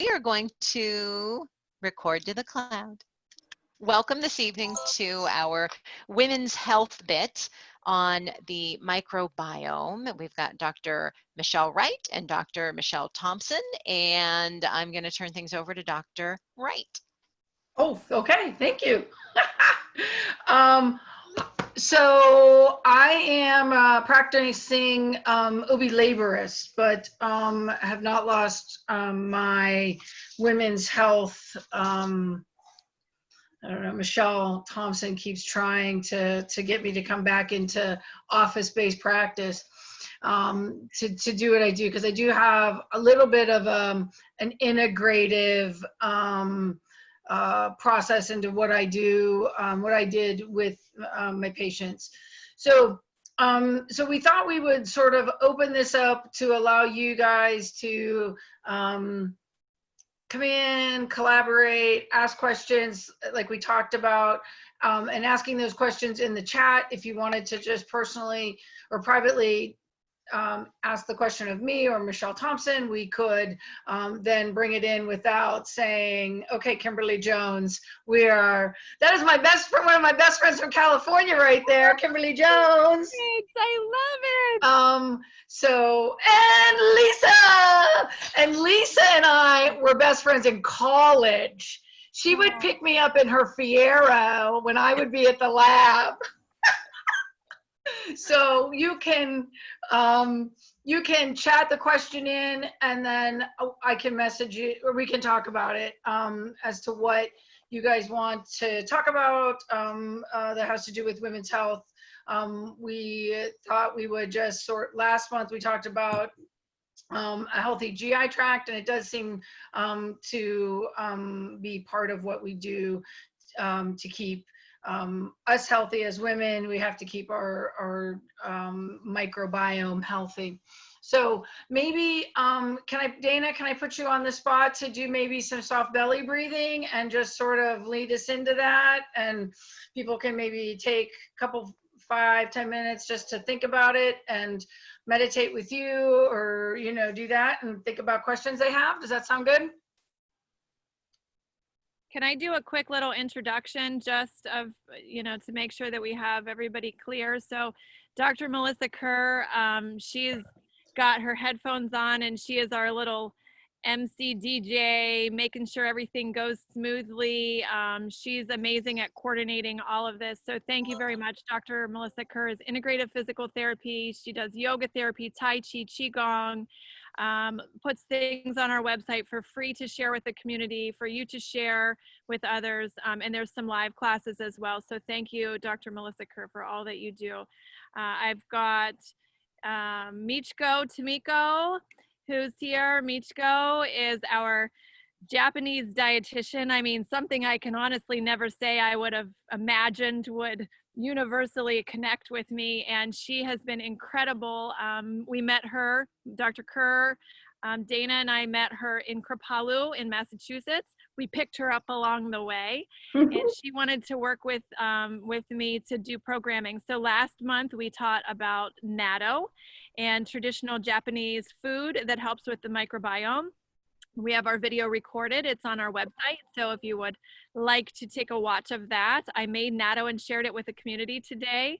We are going to record to the cloud. Welcome this evening to our women's health bit on the microbiome. We've got Dr. Michelle Wright and Dr. Michelle Thompson, and I'm going to turn things over to Dr. Wright. Oh, okay. Thank you. So I am practicing OB laborist, but have not lost my women's health. I don't know, Michelle Thompson keeps trying to get me to come back into office-based practice to do what I do, because I do have a little bit of an integrative process into what I do, what I did with my patients. So we thought we would sort of open this up to allow you guys to come in, collaborate, ask questions like we talked about, and asking those questions in the chat. If you wanted to just personally or privately ask the question of me or Michelle Thompson, we could then bring it in without saying, okay, Kimberly Jones, that is my best friend, one of my best friends from California right there, Kimberly Jones. Thanks, I love it. And Lisa and I were best friends in college. She would pick me up in her Fiero when I would be at the lab. So you can chat the question in, and then I can message you, or we can talk about it as to what you guys want to talk about that has to do with women's health. We thought we would just last month we talked about a healthy GI tract, and it does seem to be part of what we do to keep us healthy as women. We have to keep our microbiome healthy. So maybe, Dana, can I put you on the spot to do maybe some soft belly breathing and just sort of lead us into that? And people can maybe take a couple, 5-10 minutes just to think about it and meditate with you, or, do that and think about questions they have. Does that sound good? Can I do a quick little introduction just of, to make sure that we have everybody clear? So Dr. Melissa Kerr, she's got her headphones on, and she is our little MC DJ, making sure everything goes smoothly. She's amazing at coordinating all of this. So thank you very much. Dr. Melissa Kerr is integrative physical therapy. She does yoga therapy, Tai Chi, Qigong, puts things on our website for free to share with the community, for you to share with others. And there's some live classes as well. So thank you, Dr. Melissa Kerr, for all that you do. I've got Michiko Tomiko, who's here. Michiko is our Japanese dietitian. I mean, something I can honestly never say I would have imagined would universally connect with me, and she has been incredible. We met her, Dr. Kerr, Dana and I met her in Kripalu in Massachusetts. We picked her up along the way, and she wanted to work with me to do programming. So last month we taught about natto and traditional Japanese food that helps with the microbiome. We have our video recorded. It's on our website. So if you would like to take a watch of that, I made natto and shared it with the community today.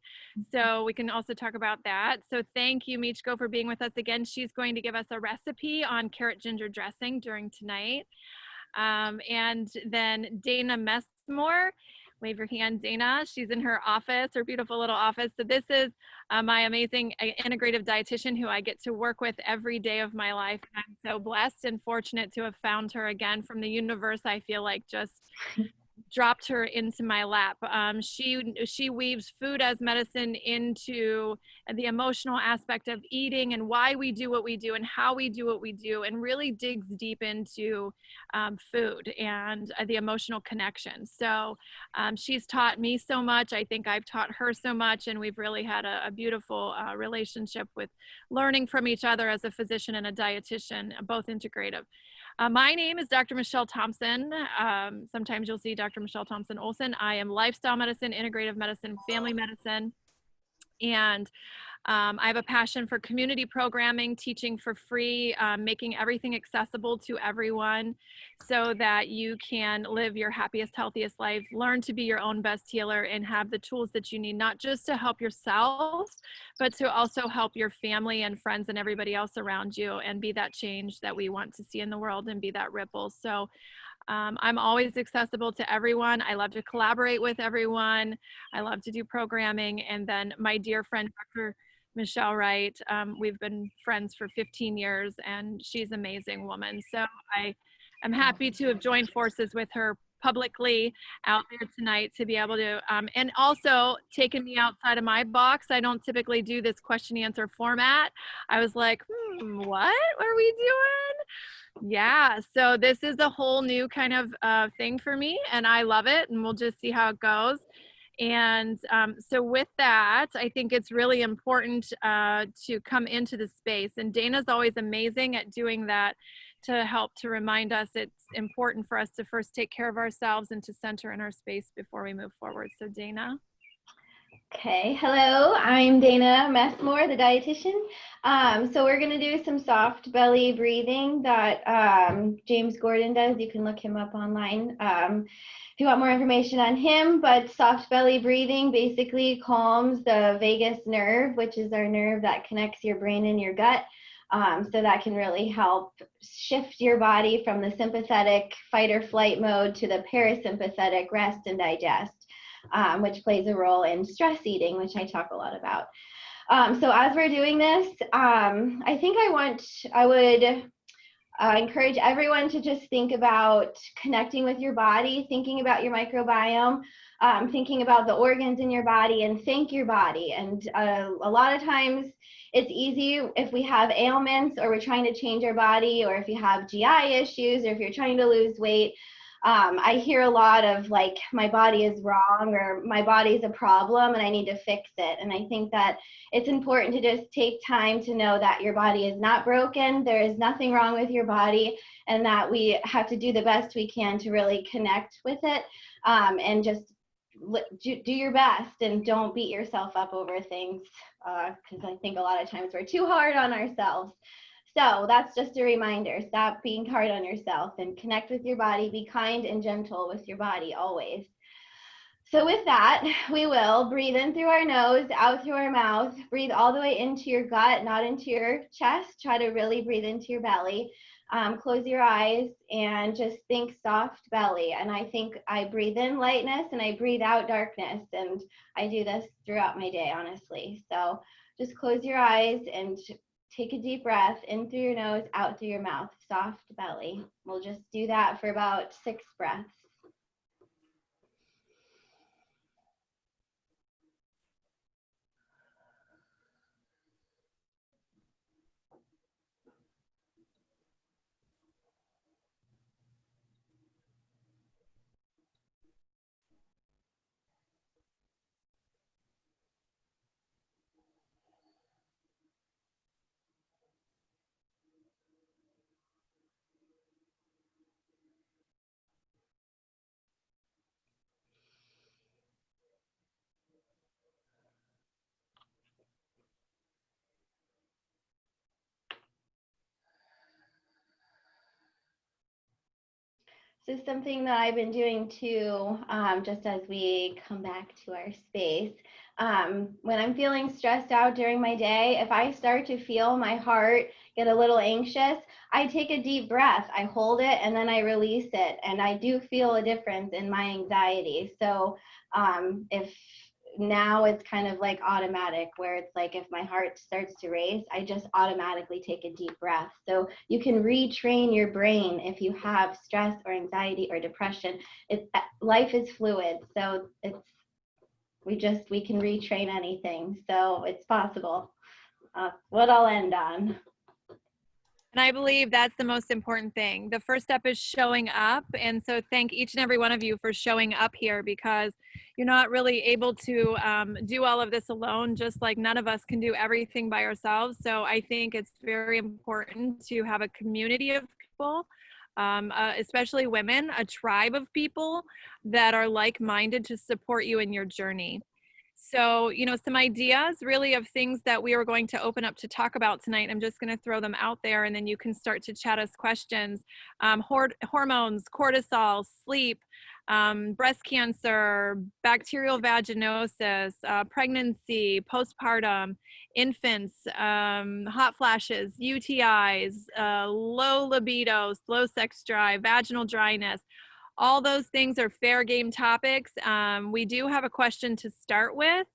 So we can also talk about that. So thank you, Michiko, for being with us again. She's going to give us a recipe on carrot ginger dressing during tonight. And then Dana Messmore, wave your hand, Dana. She's in her office, her beautiful little office. So this is my amazing integrative dietitian who I get to work with every day of my life. I'm so blessed and fortunate to have found her again from the universe. I feel like just dropped her into my lap. She weaves food as medicine into the emotional aspect of eating and why we do what we do and how we do what we do, and really digs deep into food and the emotional connection. So she's taught me so much. I think I've taught her so much, and we've really had a beautiful relationship with learning from each other as a physician and a dietitian, both integrative. My name is Dr. Michelle Thompson. Sometimes you'll see Dr. Michelle Thompson Olson. I am lifestyle medicine, integrative medicine, family medicine. And I have a passion for community programming, teaching for free, making everything accessible to everyone so that you can live your happiest, healthiest life, learn to be your own best healer, and have the tools that you need, not just to help yourself, but to also help your family and friends and everybody else around you, and be that change that we want to see in the world and be that ripple. So I'm always accessible to everyone. I love to collaborate with everyone. I love to do programming. And then my dear friend, Dr. Michelle Wright, we've been friends for 15 years, and she's an amazing woman. So I am happy to have joined forces with her publicly out there tonight to be able to, and also taken me outside of my box. I don't typically do this question answer format. I was like, what are we doing? Yeah, so this is a whole new kind of thing for me, and I love it, and we'll just see how it goes. And so with that, I think it's really important to come into the space, and Dana's always amazing at doing that, to help to remind us it's important for us to first take care of ourselves and to center in our space before we move forward. So Dana. Okay, hello, I'm Dana Messmore, the dietitian. So we're going to do some soft belly breathing that James Gordon does. You can look him up online if you want more information on him. But soft belly breathing basically calms the vagus nerve, which is our nerve that connects your brain and your gut. So that can really help shift your body from the sympathetic fight or flight mode to the parasympathetic rest and digest. Which plays a role in stress eating, which I talk a lot about. So as we're doing this, I think I would encourage everyone to just think about connecting with your body, thinking about your microbiome, thinking about the organs in your body, and thank your body. And a lot of times it's easy if we have ailments or we're trying to change our body, or if you have GI issues, or if you're trying to lose weight. I hear a lot of like, my body is wrong, or my body is a problem and I need to fix it. And I think that it's important to just take time to know that your body is not broken. There is nothing wrong with your body, and that we have to do the best we can to really connect with it, and just do your best, and don't beat yourself up over things, because I think a lot of times we're too hard on ourselves. So that's just a reminder, stop being hard on yourself and connect with your body. Be kind and gentle with your body always. So with that, we will breathe in through our nose, out through our mouth, breathe all the way into your gut, not into your chest. Try to really breathe into your belly. Close your eyes and just think soft belly. And I think I breathe in lightness and I breathe out darkness. And I do this throughout my day, honestly. So just close your eyes and take a deep breath in through your nose, out through your mouth, soft belly. We'll just do that for about 6 breaths. So something that I've been doing too, just as we come back to our space, when I'm feeling stressed out during my day, if I start to feel my heart get a little anxious, I take a deep breath, I hold it, and then I release it. And I do feel a difference in my anxiety. So if now it's kind of like automatic, where it's like if my heart starts to race, I just automatically take a deep breath. So you can retrain your brain if you have stress or anxiety or depression. Life is fluid, so we can retrain anything. So it's possible. What I'll end on. And I believe that's the most important thing. The first step is showing up. And so thank each and every one of you for showing up here, because you're not really able to do all of this alone, just like none of us can do everything by ourselves. So I think it's very important to have a community of people, especially women, a tribe of people that are like-minded to support you in your journey. So, you know, some ideas really of things that we are going to open up to talk about tonight. I'm just going to throw them out there and then you can start to chat us questions. Hormones, cortisol, sleep, breast cancer, bacterial vaginosis, pregnancy, postpartum, infants, hot flashes, UTIs, low libido, low sex drive, vaginal dryness. All those things are fair game topics. We do have a question to start with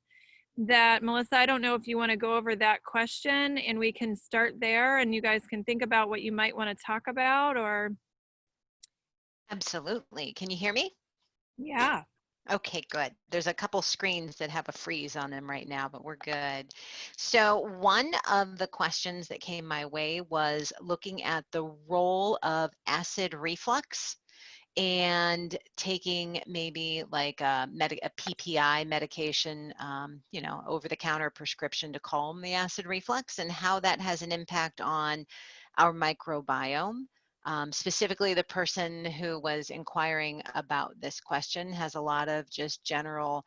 that, Melissa, I don't know if you want to go over that question and we can start there and you guys can think about what you might want to talk about or. Absolutely. Can you hear me? Yeah. Okay, good. There's a couple screens that have a freeze on them right now, but we're good. So one of the questions that came my way was looking at the role of acid reflux and taking maybe like a PPI medication, you know, over-the-counter prescription to calm the acid reflux and how that has an impact on our microbiome. Specifically, the person who was inquiring about this question has a lot of just general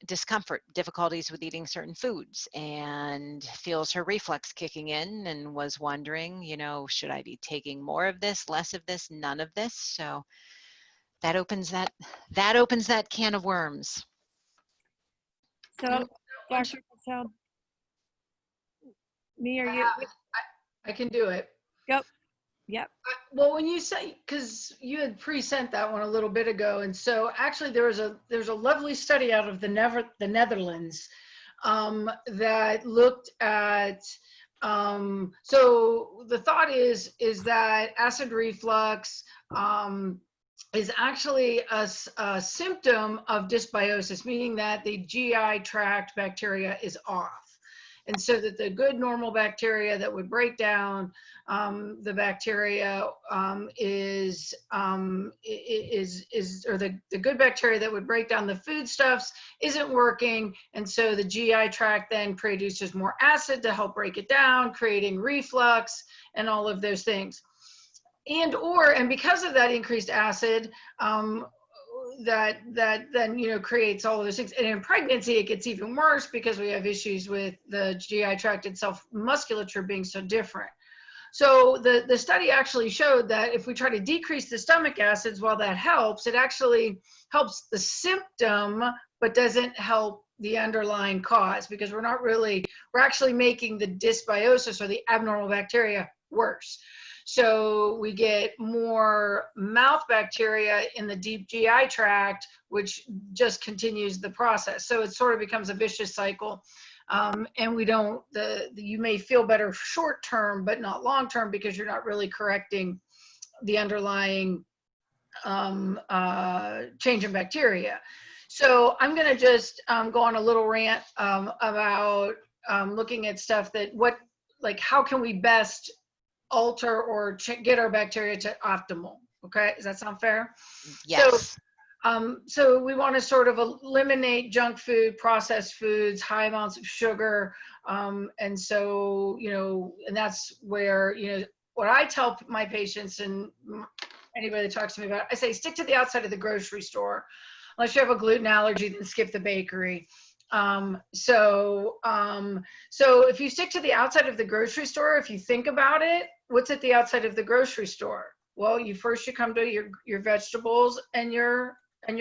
discomfort, difficulties with eating certain foods, and feels her reflux kicking in and was wondering, you know, should I be taking more of this, less of this, none of this? So that opens that can of worms. So, Dr. Patel, me or you? I can do it. Yep. Yep. Well, when you say, because you had pre-sent that one a little bit ago, and so actually there's a lovely study out of the Netherlands that looked at. So the thought is that acid reflux is actually a symptom of dysbiosis, meaning that the GI tract bacteria is off. And so that the good normal bacteria that would break down the bacteria or the good bacteria that would break down the foodstuffs isn't working. And so the GI tract then produces more acid to help break it down, creating reflux and all of those things. And because of that increased acid, that then, you know, creates all of those things. And in pregnancy, it gets even worse because we have issues with the GI tract itself, musculature being so different. So the study actually showed that if we try to decrease the stomach acids, while that helps, it actually helps the symptom, but doesn't help the underlying cause, because we're actually making the dysbiosis or the abnormal bacteria worse. So we get more mouth bacteria in the deep GI tract, which just continues the process. So it sort of becomes a vicious cycle. And you may feel better short term, but not long term, because you're not really correcting the underlying change in bacteria. So I'm going to just go on a little rant about looking at stuff that how can we best alter or get our bacteria to optimal. Okay, does that sound fair? Yes. So we want to sort of eliminate junk food, processed foods, high amounts of sugar. And so, you know, and that's where, you know, what I tell my patients and anybody that talks to me about, I say, stick to the outside of the grocery store. Unless you have a gluten allergy, then skip the bakery. So if you stick to the outside of the grocery store, if you think about it, what's at the outside of the grocery store? Well, you come to your vegetables and your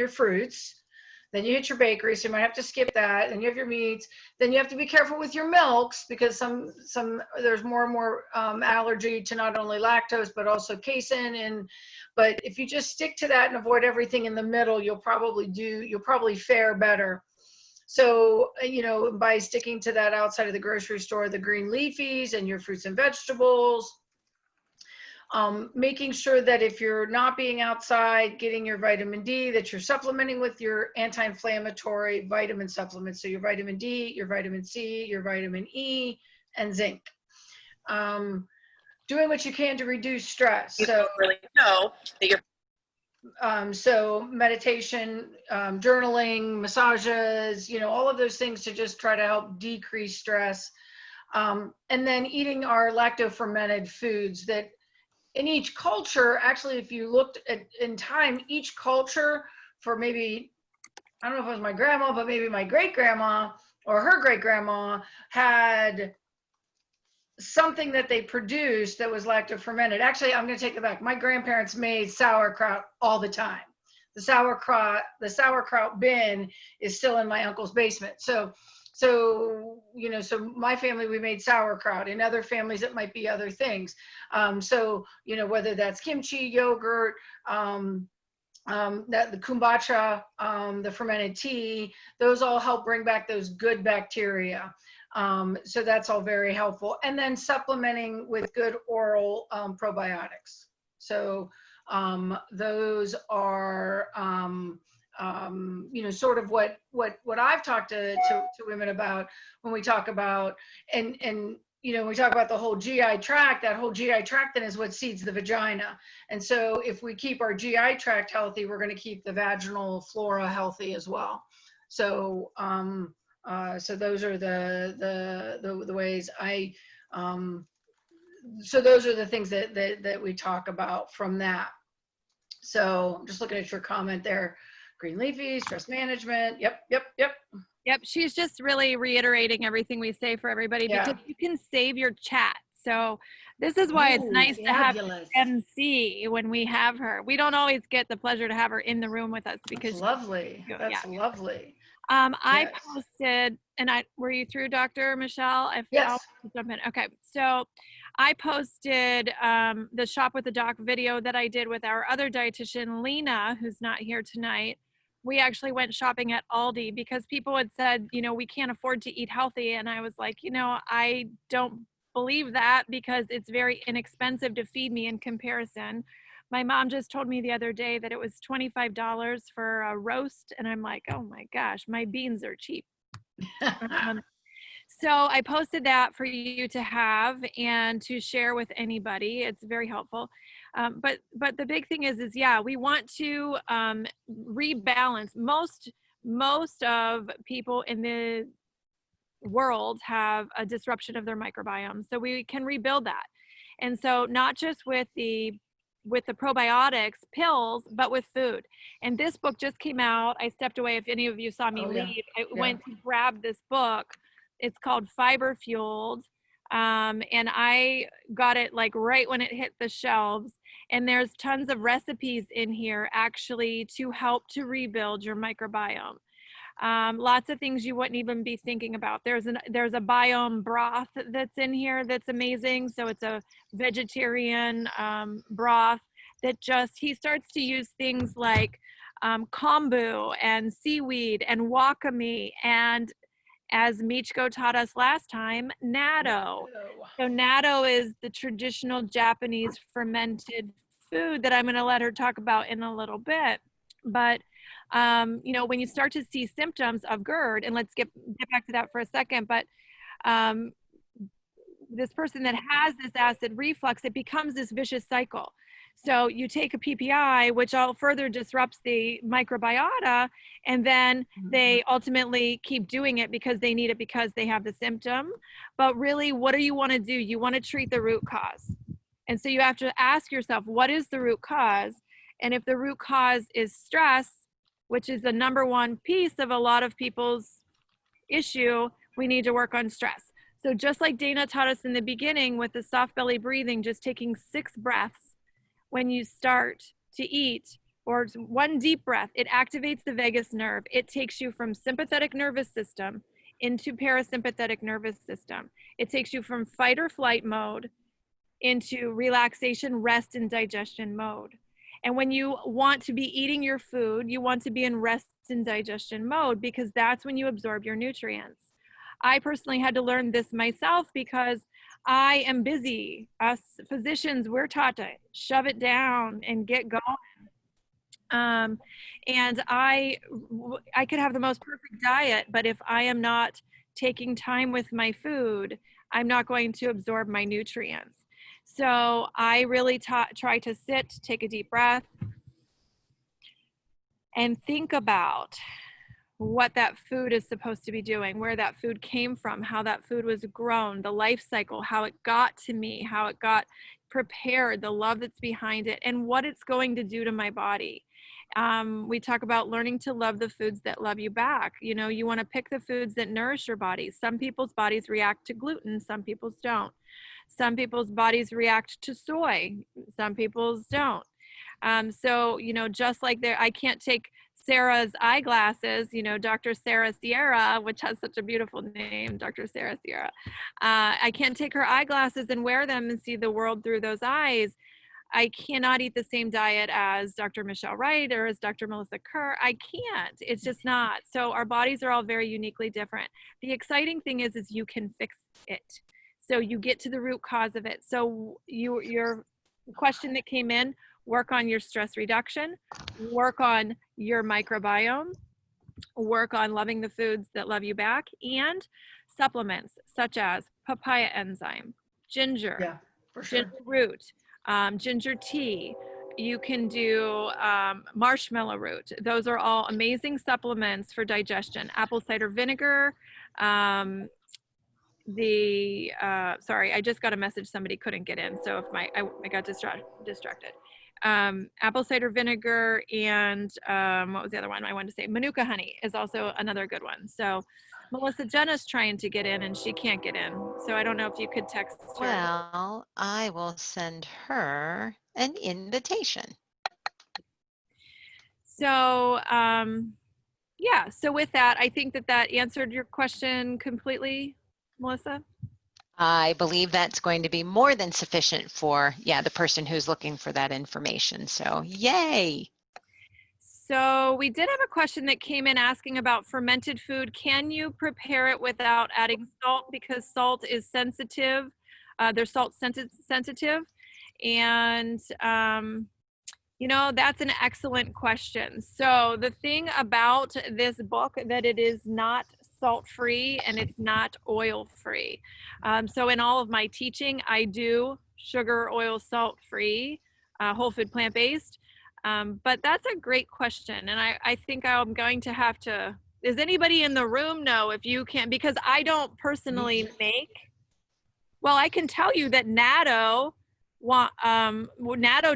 fruits. Then you hit your bakery, so you might have to skip that. Then you have your meats. Then you have to be careful with your milks, because there's more and more allergy to not only lactose but also casein. But if you just stick to that and avoid everything in the middle, you'll probably fare better. So, you know, by sticking to that outside of the grocery store, the green leafies and your fruits and vegetables, making sure that if you're not being outside, getting your vitamin D, that you're supplementing with your anti-inflammatory vitamin supplements. So your vitamin D, your vitamin C, your vitamin E, and zinc. Doing what you can to reduce stress. You don't really know that you're so meditation, journaling, massages, you know, all of those things to just try to help decrease stress. And then eating our lacto-fermented foods that in each culture, actually, if you looked at in time, each culture for maybe I don't know if it was my grandma, but maybe my great grandma or her great grandma had something that they produced that was lacto fermented. Actually, I'm going to take it back. My grandparents made sauerkraut all the time. The sauerkraut bin is still in my uncle's basement. So my family, we made sauerkraut. In other families, it might be other things. Whether that's kimchi, yogurt, that the kombucha, the fermented tea, those all help bring back those good bacteria. So that's all very helpful. And then supplementing with good oral probiotics. So those are, sort of what I've talked to women about when we talk about, and when we talk about the whole GI tract, that whole GI tract then is what seeds the vagina. And so if we keep our GI tract healthy, we're going to keep the vaginal flora healthy as well. So, so those are the ways so those are the things that we talk about from that. So I'm just looking at your comment there. Green leafy, stress management. Yep. Yep, she's just really reiterating everything we say for everybody because you can save your chat. So this is why it's nice to have MC when we have her. We don't always get the pleasure to have her in the room with us because that's lovely. That's lovely. I posted, and were you through, Dr. Michelle? Yes. I'll jump in. Okay, so I posted the Shop with the Doc video that I did with our other dietitian, Lena, who's not here tonight. We actually went shopping at Aldi because people had said, we can't afford to eat healthy. And I was like, I don't believe that because it's very inexpensive to feed me in comparison. My mom just told me the other day that it was $25 for a roast. And I'm like, oh my gosh, my beans are cheap. So I posted that for you to have and to share with anybody. It's very helpful. But the big thing is we want to rebalance. Most of people in the world have a disruption of their microbiome. So we can rebuild that. And so not just with the probiotics pills, but with food. And this book just came out. I stepped away. If any of you saw me leave, I went to grab this book. It's called Fiber Fueled. And I got it like right when it hit the shelves. And there's tons of recipes in here actually to help to rebuild your microbiome. Lots of things you wouldn't even be thinking about. There's a biome broth that's in here that's amazing. So it's a vegetarian broth that he starts to use things like kombu and seaweed and wakame and, as Michiko taught us last time, natto. So natto is the traditional Japanese fermented food that I'm going to let her talk about in a little bit. But, when you start to see symptoms of GERD, and let's get back to that for a second, but this person that has this acid reflux, it becomes this vicious cycle. So you take a PPI, which all further disrupts the microbiota, and then they ultimately keep doing it because they need it because they have the symptom. But really, what do you want to do? You want to treat the root cause. And so you have to ask yourself, what is the root cause? And if the root cause is stress, which is the number one piece of a lot of people's issue, we need to work on stress. So just like Dana taught us in the beginning with the soft belly breathing, just taking 6 breaths, when you start to eat, or one deep breath, it activates the vagus nerve. It takes you from sympathetic nervous system into parasympathetic nervous system. It takes you from fight or flight mode into relaxation, rest, and digestion mode. And when you want to be eating your food, you want to be in rest and digestion mode because that's when you absorb your nutrients. I personally had to learn this myself because I am busy. Us physicians, we're taught to shove it down and get going. And I could have the most perfect diet, but if I am not taking time with my food, I'm not going to absorb my nutrients. So I really try to sit, take a deep breath, and think about what that food is supposed to be doing, where that food came from, how that food was grown, the life cycle, how it got to me, how it got prepared, the love that's behind it, and what it's going to do to my body. We talk about learning to love the foods that love you back. You know, you want to pick the foods that nourish your body. Some people's bodies react to gluten, some people's don't. Some people's bodies react to soy, some people's don't. So, you know, just like there, I can't take Sarah's eyeglasses, you know, Dr. Sarah Sierra, which has such a beautiful name, Dr. Sarah Sierra. I can't take her eyeglasses and wear them and see the world through those eyes. I cannot eat the same diet as Dr. Michelle Wright or as Dr. Melissa Kerr. I can't. It's just not. So our bodies are all very uniquely different. The exciting thing is you can fix it. So you get to the root cause of it. So your question that came in, work on your stress reduction, work on your microbiome, work on loving the foods that love you back, and supplements such as papaya enzyme, ginger, Yeah, for sure. ginger root, ginger tea. You can do marshmallow root. Those are all amazing supplements for digestion. Apple cider vinegar. Sorry, I just got a message somebody couldn't get in, so if I got distracted. Apple cider vinegar and what was the other one I wanted to say? Manuka honey is also another good one. So Melissa, Jenna's trying to get in and she can't get in. So I don't know if you could text her. Well, I will send her an invitation. So yeah, so with that, I think that answered your question completely, Melissa. I believe that's going to be more than sufficient for, yeah, the person who's looking for that information. So yay. So we did have a question that came in asking about fermented food. Can you prepare it without adding salt? Because salt is sensitive. They're salt sensitive. And, you know, that's an excellent question. So the thing about this book that it is not salt-free and it's not oil-free. So in all of my teaching, I do sugar, oil, salt-free, whole food, plant-based. But that's a great question. And I think I'm going to have to, does anybody in the room know if you can, because I don't personally make, well, I can tell you that natto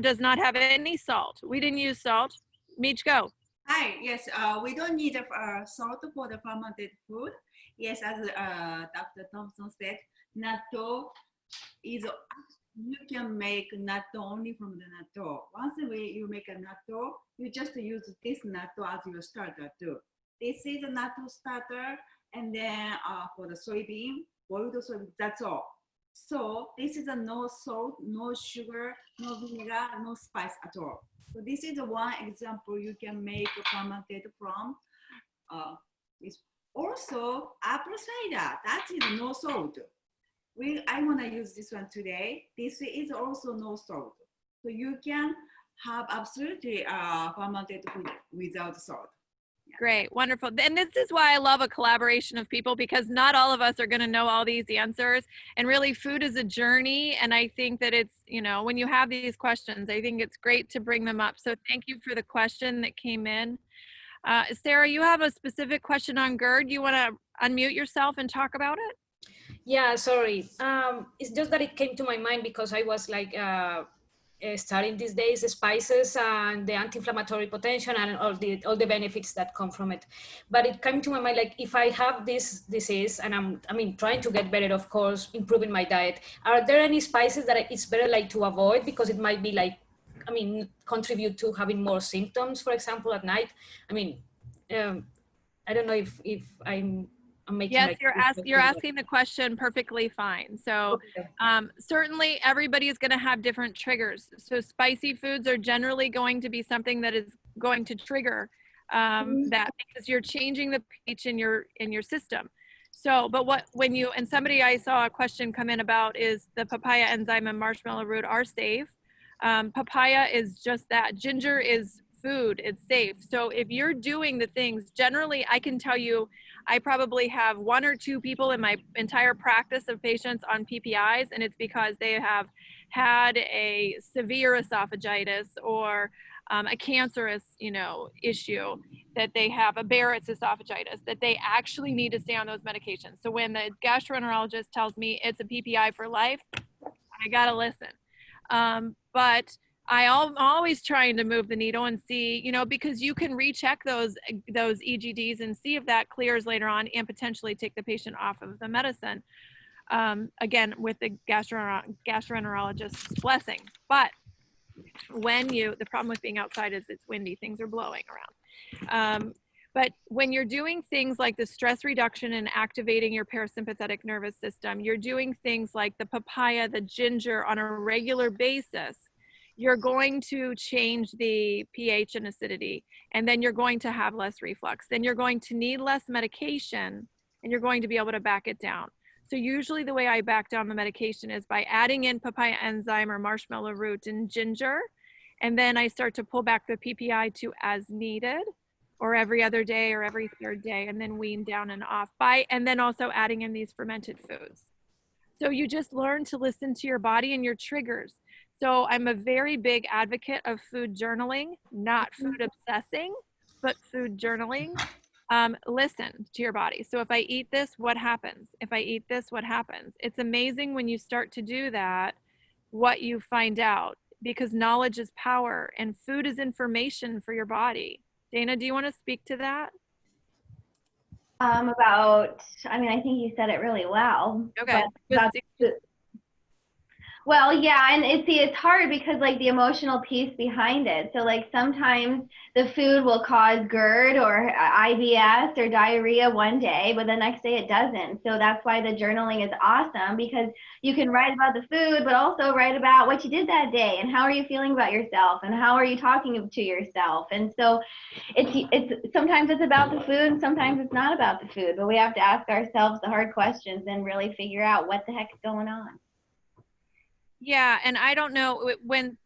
does not have any salt. We didn't use salt. Meech, go. Hi, yes, we don't need salt for the fermented food. Yes, as Dr. Thompson said, natto is, you can make natto only from the natto. Once you make a natto, you just use this natto as your starter too. This is a natto starter, and then for the soybean, boiled soybean, that's all. So this is a no salt, no sugar, no vinegar, no spice at all. So this is one example you can make fermented from. It's also apple cider, that is no salt. I want to use this one today. This is also no salt. So you can have absolutely fermented food without salt. Great, wonderful. And this is why I love a collaboration of people, because not all of us are going to know all these answers. And really, food is a journey. And I think that it's, you know, when you have these questions, I think it's great to bring them up. So thank you for the question that came in. Sarah, you have a specific question on GERD. You want to unmute yourself and talk about it? Yeah, sorry. It's just that it came to my mind because I was like studying these days the spices and the anti-inflammatory potential and all the benefits that come from it. But it came to my mind, like, if I have this disease and I'm trying to get better, of course, improving my diet, are there any spices that it's better like to avoid because it might be like, contribute to having more symptoms, for example, at night? I don't know if I'm making, yes, like, you're asking the question perfectly fine. So okay. certainly everybody is going to have different triggers. So spicy foods are generally going to be something that is going to trigger that, because you're changing the pH in your system. So, but I saw a question come in about is the papaya enzyme and marshmallow root are safe. Papaya is just that. Ginger is food, it's safe. So if you're doing the things, generally I can tell you, I probably have 1 or 2 people in my entire practice of patients on PPIs, and it's because they have had a severe esophagitis or a cancerous, issue, that they have a Barrett's esophagitis, that they actually need to stay on those medications. So when the gastroenterologist tells me it's a PPI for life, I gotta listen. But I'm always trying to move the needle and see, you know, because you can recheck those EGDs and see if that clears later on and potentially take the patient off of the medicine. Again, with the gastroenterologist's blessing. But when the problem with being outside is it's windy, things are blowing around. But when you're doing things like the stress reduction and activating your parasympathetic nervous system, you're doing things like the papaya, the ginger on a regular basis, you're going to change the pH and acidity, and then you're going to have less reflux. Then you're going to need less medication, and you're going to be able to back it down. So usually the way I back down the medication is by adding in papaya enzyme or marshmallow root and ginger, and then I start to pull back the PPI to as needed, or every other day or every third day, and then wean down and off and then also adding in these fermented foods. So you just learn to listen to your body and your triggers. So I'm a very big advocate of food journaling, not food obsessing, but food journaling. Listen to your body. So if I eat this, what happens? If I eat this, what happens? It's amazing when you start to do that, what you find out, because knowledge is power and food is information for your body. Dana, do you want to speak to that? I think you said it really well. Okay. Well, yeah, and it's hard because like the emotional piece behind it. So like sometimes the food will cause GERD or IBS or diarrhea one day, but the next day it doesn't. So that's why the journaling is awesome, because you can write about the food, but also write about what you did that day and how are you feeling about yourself and how are you talking to yourself. And so it's sometimes it's about the food and sometimes it's not about the food, but we have to ask ourselves the hard questions and really figure out what the heck's going on. Yeah, and I don't know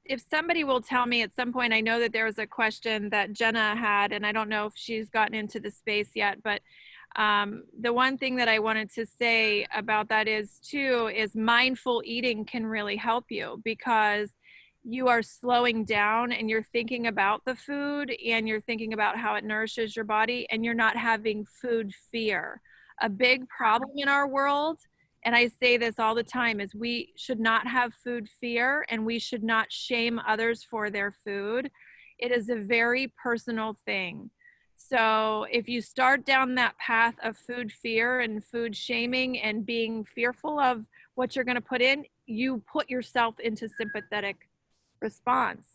if somebody will tell me at some point. I know that there was a question that Jenna had, and I don't know if she's gotten into the space yet, but the one thing that I wanted to say about that is mindful eating can really help you, because you are slowing down and you're thinking about the food and you're thinking about how it nourishes your body, and you're not having food fear. A big problem in our world, and I say this all the time, is we should not have food fear and we should not shame others for their food. It is a very personal thing. So if you start down that path of food fear and food shaming and being fearful of what you're going to put in, you put yourself into sympathetic response.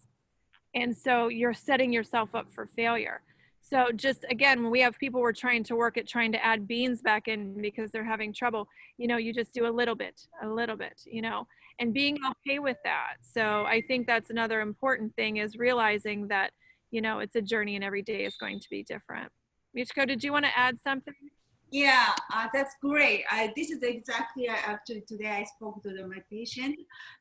And so you're setting yourself up for failure. So just again, when we have people we're trying to add beans back in because they're having trouble, you just do a little bit, and being okay with that. So I think that's another important thing, is realizing that, it's a journey and every day is going to be different. Michiko, did you want to add something? Yeah, that's great. This is exactly, actually today I spoke to my patient.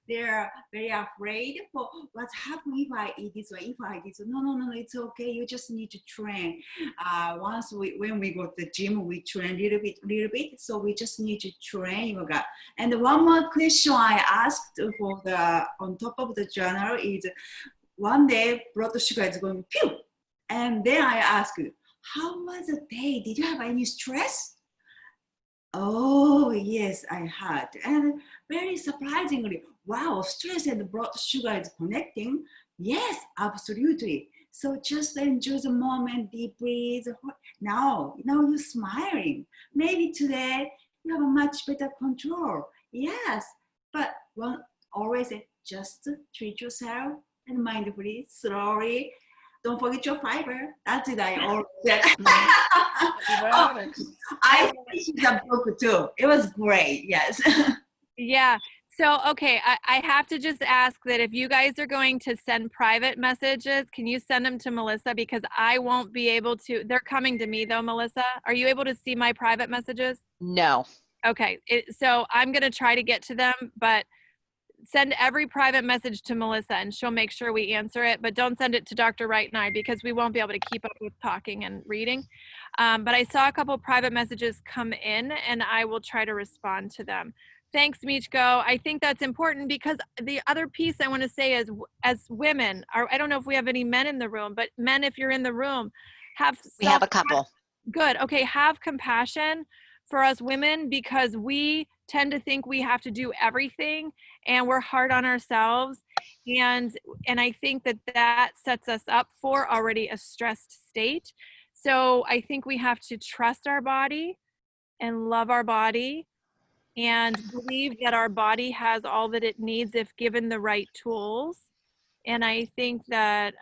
They're very afraid for what's happening if I eat this or if I eat this. No, it's okay. You just need to train. When we go to the gym, we train a little bit. So we just need to train yoga. And one more question I asked on top of the journal is, one day blood sugar is going pew. And then I asked, how was the day? Did you have any stress? Oh, yes, I had. And very surprisingly, wow, stress and blood sugar is connecting. Yes, absolutely. So just enjoy the moment, deep breathe. Now you're smiling. Maybe today you have a much better control. Yes, but always say, just treat yourself and mindfully, slowly. Don't forget your fiber. That's it. I always said. I finished the book too. It was great. Yes. Yeah. So, okay. I have to just ask that if you guys are going to send private messages, can you send them to Melissa? Because I won't be able to. They're coming to me though, Melissa. Are you able to see my private messages? No. Okay. So I'm going to try to get to them, but send every private message to Melissa and she'll make sure we answer it, but don't send it to Dr. Wright and I, because we won't be able to keep up with talking and reading. But I saw a couple private messages come in and I will try to respond to them. Thanks, Michiko. I think that's important, because the other piece I want to say is, as women, I don't know if we have any men in the room, but men, if you're in the room, we have a couple. Good. Okay. Have compassion for us women, because we tend to think we have to do everything and we're hard on ourselves. And I think that that sets us up for already a stressed state. So I think we have to trust our body and love our body and believe that our body has all that it needs if given the right tools. And I think that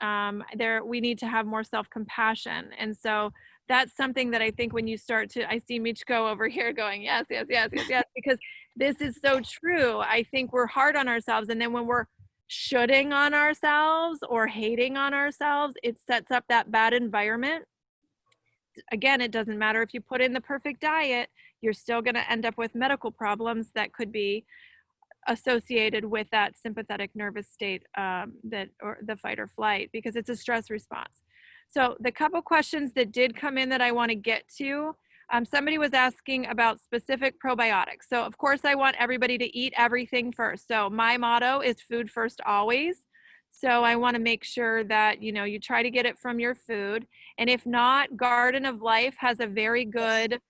we need to have more self-compassion. And so that's something that I think when you start to, I see Michiko over here going, yes, yes, yes, yes, yes, because this is so true. I think we're hard on ourselves. And then when we're shoulding on ourselves or hating on ourselves, it sets up that bad environment. Again, it doesn't matter if you put in the perfect diet, you're still going to end up with medical problems that could be associated with that sympathetic nervous state, or the fight or flight, because it's a stress response. So the couple questions that did come in that I want to get to, somebody was asking about specific probiotics. So of course I want everybody to eat everything first. So my motto is food first always. So I want to make sure that, you know, you try to get it from your food. And if not, Garden of Life has a very good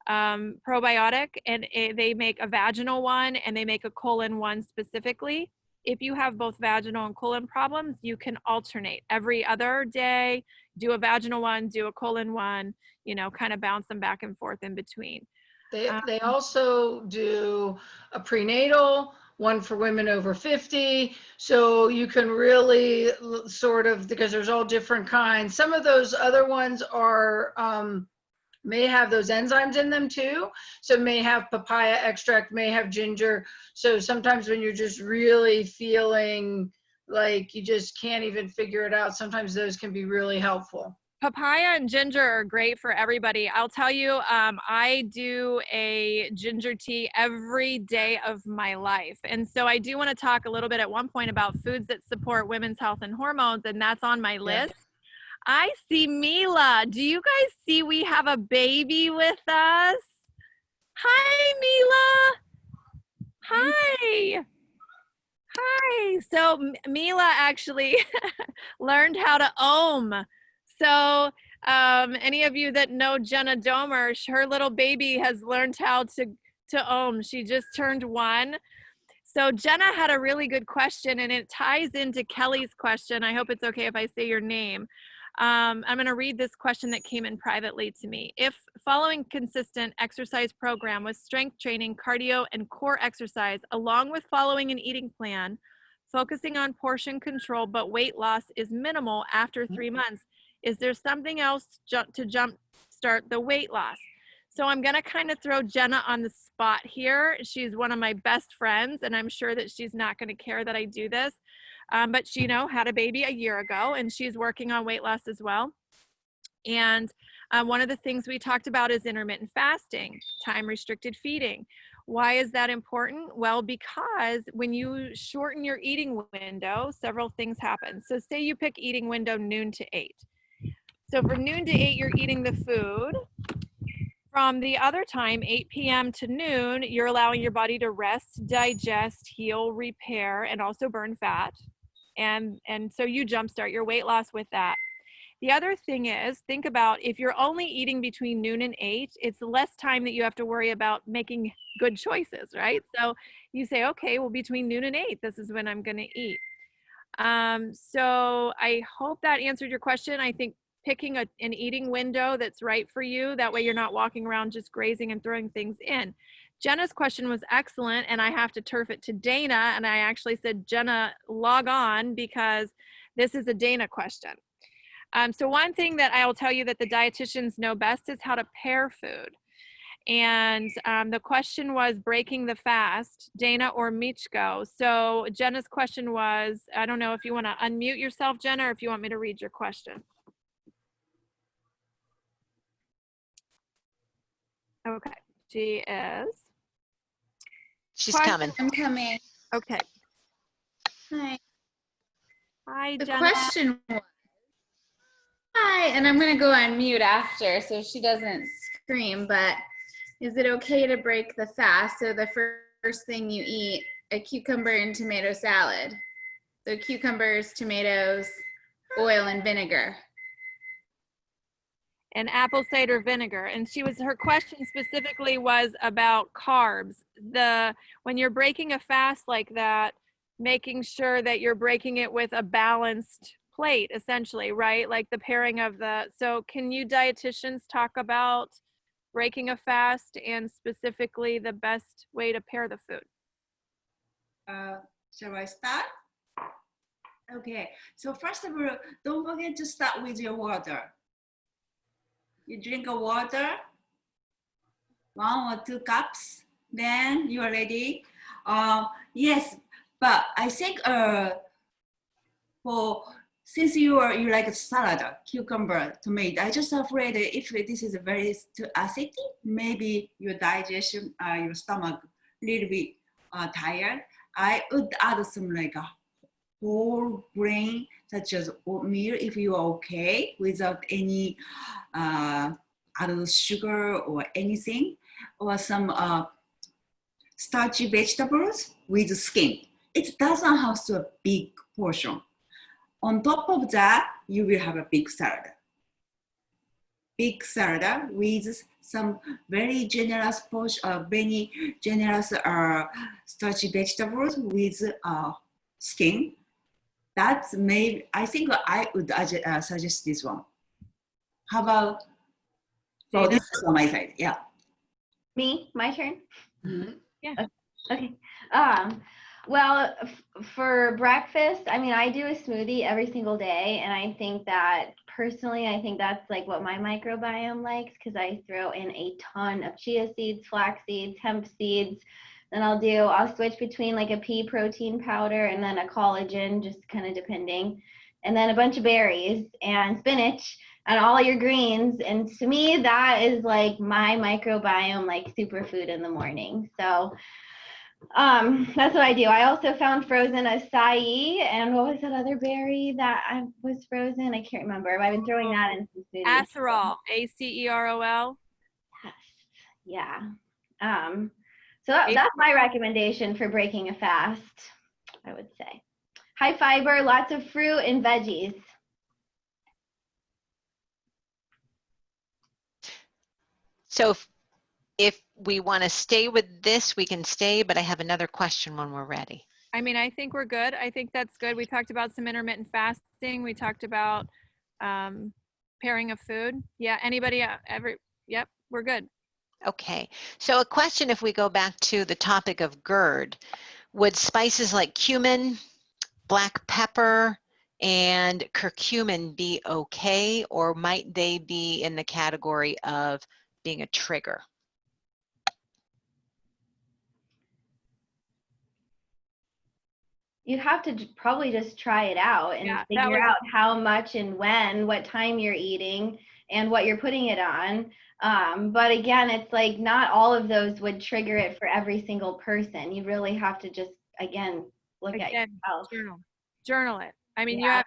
probiotic, and they make a vaginal one and they make a colon one specifically. If you have both vaginal and colon problems, you can alternate every other day, do a vaginal one, do a colon one, you know, kind of bounce them back and forth in between. They also do a prenatal, one for women over 50. So you can really sort of, because there's all different kinds. Some of those other ones are, may have those enzymes in them too. So may have papaya extract, may have ginger. So sometimes when you're just really feeling like you just can't even figure it out, sometimes those can be really helpful. Papaya and ginger are great for everybody. I'll tell you, I do a ginger tea every day of my life. And so I do want to talk a little bit at one point about foods that support women's health and hormones, and that's on my list. I see Mila. Do you guys see we have a baby with us? Hi, Mila. Hi. Hi. So Mila actually learned how to ohm. So any of you that know Jenna Domer, her little baby has learned how to ohm. She just turned 1. So Jenna had a really good question, and it ties into Kelly's question. I hope it's okay if I say your name. I'm going to read this question that came in privately to me. If following consistent exercise program with strength training, cardio, and core exercise, along with following an eating plan, focusing on portion control, but weight loss is minimal after 3 months, is there something else to jump start the weight loss? So I'm going to kind of throw Jenna on the spot here. She's one of my best friends, and I'm sure that she's not going to care that I do this. But she, you know, had a baby a year ago, and she's working on weight loss as well. And one of the things we talked about is intermittent fasting, time-restricted feeding. Why is that important? Well, because when you shorten your eating window, several things happen. So say you pick eating window noon to 8. So from noon to 8, you're eating the food. From the other time, 8 p.m. to noon, you're allowing your body to rest, digest, heal, repair, and also burn fat. And so you jumpstart your weight loss with that. The other thing is, think about if you're only eating between noon and 8, it's less time that you have to worry about making good choices, right? So you say, okay, well, between noon and 8, this is when I'm going to eat. So I hope that answered your question. I think picking an eating window that's right for you, that way you're not walking around just grazing and throwing things in. Jenna's question was excellent, and I have to turf it to Dana, and I actually said, Jenna, log on, because this is a Dana question. So one thing that I will tell you that the dietitians know best is how to pair food. And the question was breaking the fast, Dana or Michiko. So Jenna's question was, I don't know if you want to unmute yourself, Jenna, or if you want me to read your question. Okay, she is. She's coming. I'm coming. Okay. Hi. Hi, The Jenna. question was, hi, and I'm going to go on mute after so she doesn't scream, but is it okay to break the fast? So the first thing you eat, a cucumber and tomato salad. So cucumbers, tomatoes, oil, and vinegar. And apple cider vinegar. And her question specifically was about carbs. When you're breaking a fast like that, making sure that you're breaking it with a balanced plate, essentially, right? Like the pairing of so can you dietitians talk about breaking a fast and specifically the best way to pair the food? Shall I start? Okay, so first of all, don't forget to start with your water. You drink a water, 1 or 2 cups, then you are ready. Yes, but I think since you like salad, cucumber, tomato, I just afraid that if this is very too acidic, maybe your digestion, your stomach, little bit tired. I would add some like a whole grain, such as oatmeal, if you are okay, without any added sugar or anything, or some starchy vegetables with skin. It doesn't have to a big portion. On top of that, you will have a big salad. Big salad with some very generous portion, very generous starchy vegetables with skin. That's maybe, I think I would suggest this one. How about, so this is on my side, yeah. Me, my turn? Mm-hmm. Yeah. Okay. Well, for breakfast, I mean, I do a smoothie every single day, and I think that personally, I think that's like what my microbiome likes, because I throw in a ton of chia seeds, flax seeds, hemp seeds. Then I'll switch between like a pea protein powder and then a collagen, just kind of depending, and then a bunch of berries and spinach and all your greens. And to me, that is like my microbiome, like superfood in the morning. So that's what I do. I also found frozen acai, and what was that other berry that was frozen? I can't remember. I've been throwing that in some smoothies. Acerol, ACEROL. Yes. Yeah. So that's my recommendation for breaking a fast, I would say. High fiber, lots of fruit and veggies. So if we want to stay with this, we can stay, but I have another question when we're ready. I mean, I think we're good. I think that's good. We talked about some intermittent fasting. We talked about pairing of food. Yeah, anybody yep, we're good. Okay, so a question, if we go back to the topic of GERD, would spices like cumin, black pepper, and curcumin be okay, or might they be in the category of being a trigger? You have to probably just try it out and figure out how much and when, what time you're eating, and what you're putting it on. But again, it's like not all of those would trigger it for every single person. You really have to just, again, look at yourself. Journal it. I mean, you have,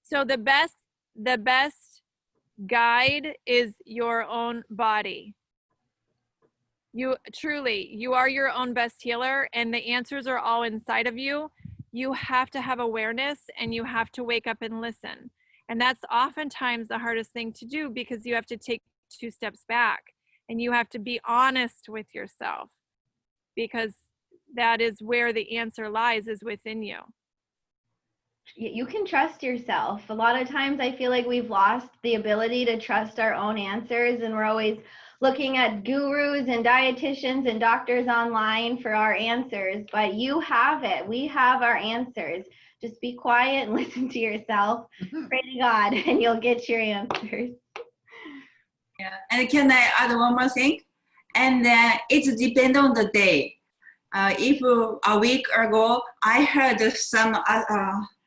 so the best guide is your own body. You are your own best healer, and the answers are all inside of you. You have to have awareness, and you have to wake up and listen. And that's oftentimes the hardest thing to do, because you have to take 2 steps back and you have to be honest with yourself, because that is where the answer lies, is within you. You can trust yourself. A lot of times I feel like we've lost the ability to trust our own answers, and we're always looking at gurus and dietitians and doctors online for our answers, but you have it. We have our answers. Just be quiet and listen to yourself. Pray to God, and you'll get your answers. Yeah, and can I add one more thing? And it depends on the day. If a week ago I heard some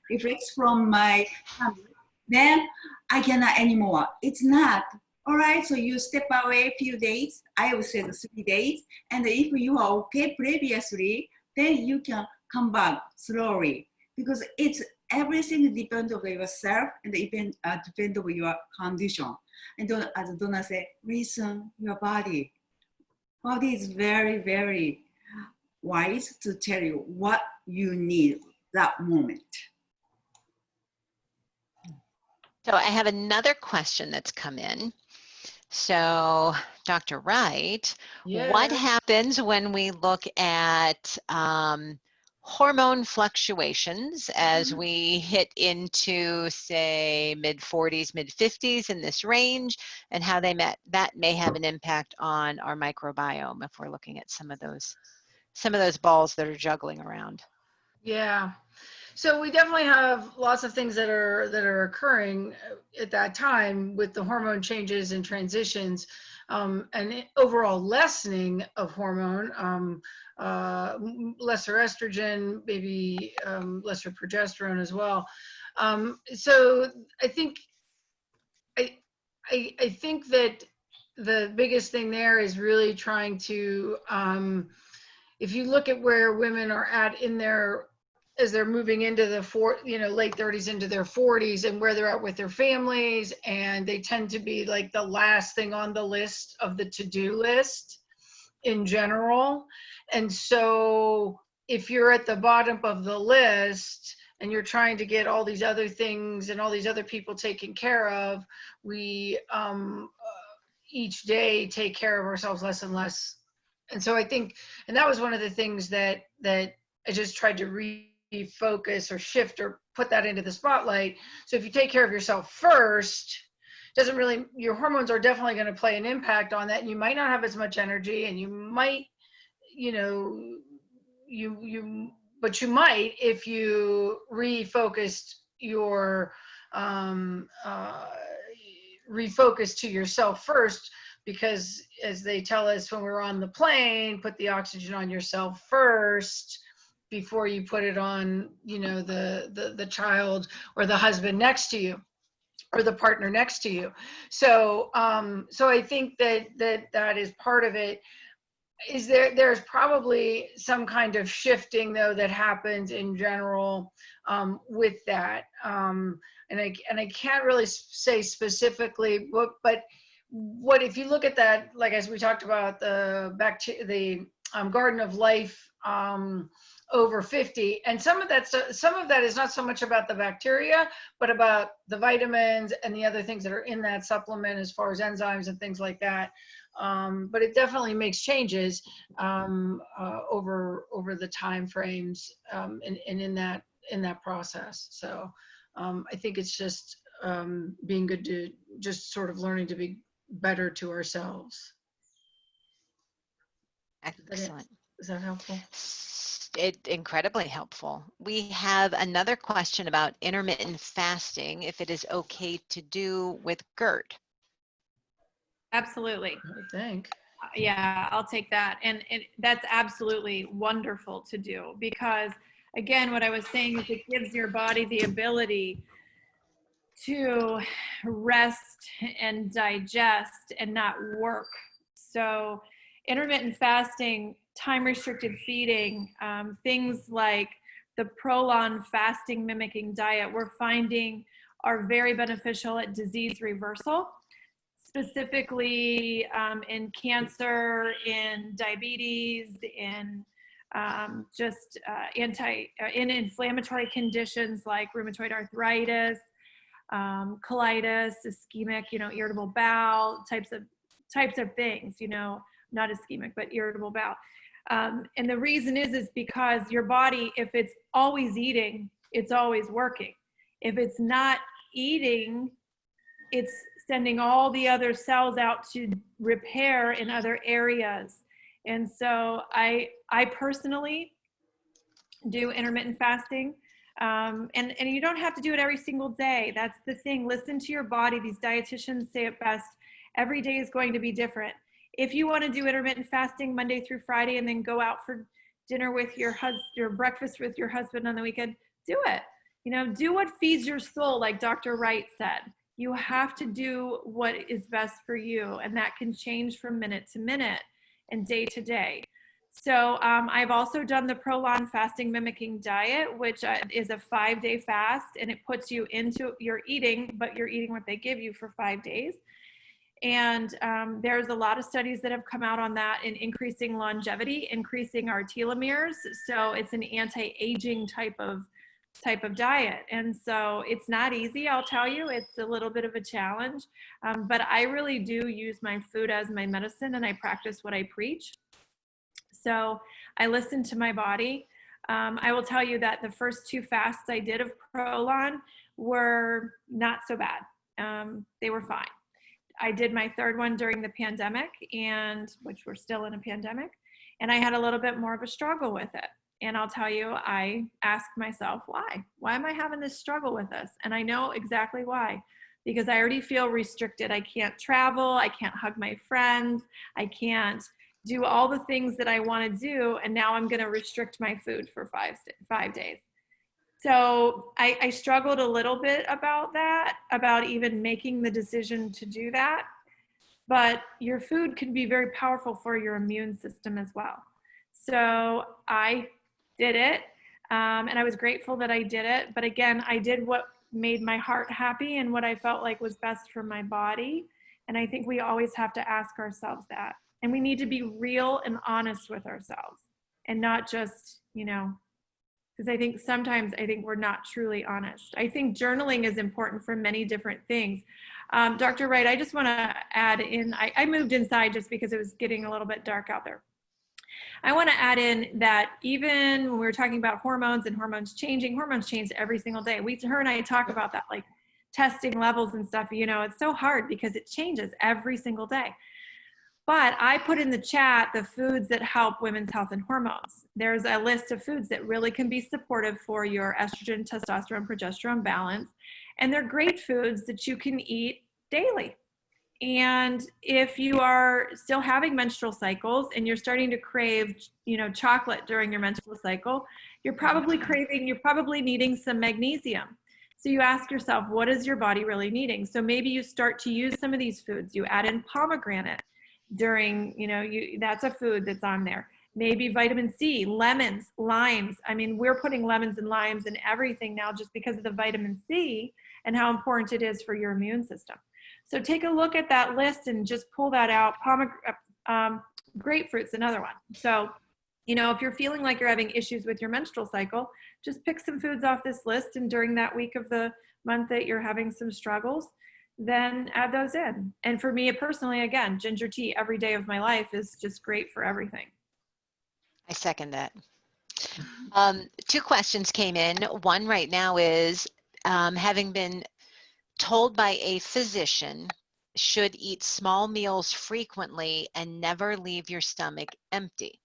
reflex from my family, then I cannot anymore. It's not. All right, so you step away a few days, I would say 3 days, and if you are okay previously, then you can come back slowly, because it's everything depends on yourself and depends on your condition. And as Donna said, listen your body. Body is very, very wise to tell you what you need that moment. So I have another question that's come in. So, Dr. Wright, what happens when we look at hormone fluctuations as we hit into, say, mid-40s, mid-50s, in this range, and how that may have an impact on our microbiome if we're looking at some of those balls that are juggling around. Yeah. So we definitely have lots of things that are occurring at that time with the hormone changes and transitions, and overall lessening of hormone, lesser estrogen, maybe lesser progesterone as well. So I think I think that the biggest thing there is really trying to, if you look at where women are at in their, as they're moving into the late 30s into their 40s, and where they're at with their families, and they tend to be like the last thing on the list of the to-do list in general. And so if you're at the bottom of the list and you're trying to get all these other things and all these other people taken care of, we each day take care of ourselves less and less. And so I think, and that was one of the things that I just tried to refocus or shift or put that into the spotlight. So if you take care of yourself first, doesn't really, your hormones are definitely going to play an impact on that. And you might not have as much energy, and you might, but you might, if you refocused your, refocus to yourself first, because as they tell us when we're on the plane, put the oxygen on yourself first before you put it on, the child or the husband next to you or the partner next to you. So, so I think that is part of it. Is there's probably some kind of shifting though that happens in general with that. And I can't really say specifically, but what if you look at that, like as we talked about the Garden of Life over 50, and some of that is not so much about the bacteria, but about the vitamins and the other things that are in that supplement as far as enzymes and things like that. But it definitely makes changes over the time frames and in that process. So I think it's just being good to just sort of learning to be better to ourselves. Excellent. Is that helpful? Incredibly helpful. We have another question about intermittent fasting, if it is okay to do with GERD. Absolutely. I think. Yeah, I'll take that. And that's absolutely wonderful to do, because again, what I was saying is it gives your body the ability to rest and digest and not work. So intermittent fasting, time restricted feeding, things like the prolonged fasting mimicking diet, we're finding are very beneficial at disease reversal, specifically in cancer, in diabetes, in in inflammatory conditions like rheumatoid arthritis, colitis, ischemic, irritable bowel types of things, not ischemic, but irritable bowel. And the reason is because your body, if it's always eating, it's always working. If it's not eating, it's sending all the other cells out to repair in other areas. And so I personally do intermittent fasting. And you don't have to do it every single day. That's the thing. Listen to your body. These dietitians say it best. Every day is going to be different. If you want to do intermittent fasting Monday through Friday and then go out for dinner with your breakfast with your husband on the weekend, do it. Do what feeds your soul, like Dr. Wright said. You have to do what is best for you, and that can change from minute to minute and day to day. So I've also done the prolonged fasting mimicking diet, which is a 5-day fast, and it puts you into your eating, but you're eating what they give you for 5 days. And there's a lot of studies that have come out on that in increasing longevity, increasing our telomeres. So it's an anti-aging type of diet. And so it's not easy, I'll tell you. It's a little bit of a challenge, but I really do use my food as my medicine, and I practice what I preach. So I listen to my body. I will tell you that the first 2 fasts I did of Prolon were not so bad. They were fine. I did my 3rd one during the pandemic, and which we're still in a pandemic, and I had a little bit more of a struggle with it. And I'll tell you, I asked myself, why? Why am I having this struggle with this? And I know exactly why. Because I already feel restricted. I can't travel. I can't hug my friends. I can't do all the things that I want to do. And now I'm going to restrict my food for 5 days. So I struggled a little bit about that, about even making the decision to do that. But your food can be very powerful for your immune system as well. So I did it, and I was grateful that I did it. But again, I did what made my heart happy and what I felt like was best for my body. And I think we always have to ask ourselves that. And we need to be real and honest with ourselves and not just, because I think sometimes we're not truly honest. I think journaling is important for many different things. Dr. Wright, I just want to add in, I moved inside just because it was getting a little bit dark out there. I want to add in that even when we were talking about hormones and hormones change every single day. Her and I talk about that, like testing levels and stuff, it's so hard because it changes every single day. But I put in the chat the foods that help women's health and hormones. There's a list of foods that really can be supportive for your estrogen, testosterone, progesterone balance. And they're great foods that you can eat daily. And if you are still having menstrual cycles and you're starting to crave, chocolate during your menstrual cycle, you're probably needing some magnesium. So you ask yourself, what is your body really needing? So maybe you start to use some of these foods. You add in pomegranate during, that's a food that's on there. Maybe vitamin C, lemons, limes. I mean, we're putting lemons and limes in everything now just because of the vitamin C and how important it is for your immune system. So take a look at that list and just pull that out. Grapefruit's another one. So, if you're feeling like you're having issues with your menstrual cycle, just pick some foods off this list. And during that week of the month that you're having some struggles, then add those in. And for me personally, again, ginger tea every day of my life is just great for everything. I second that. 2 questions came in. One right now is, having been told by a physician, should eat small meals frequently and never leave your stomach empty.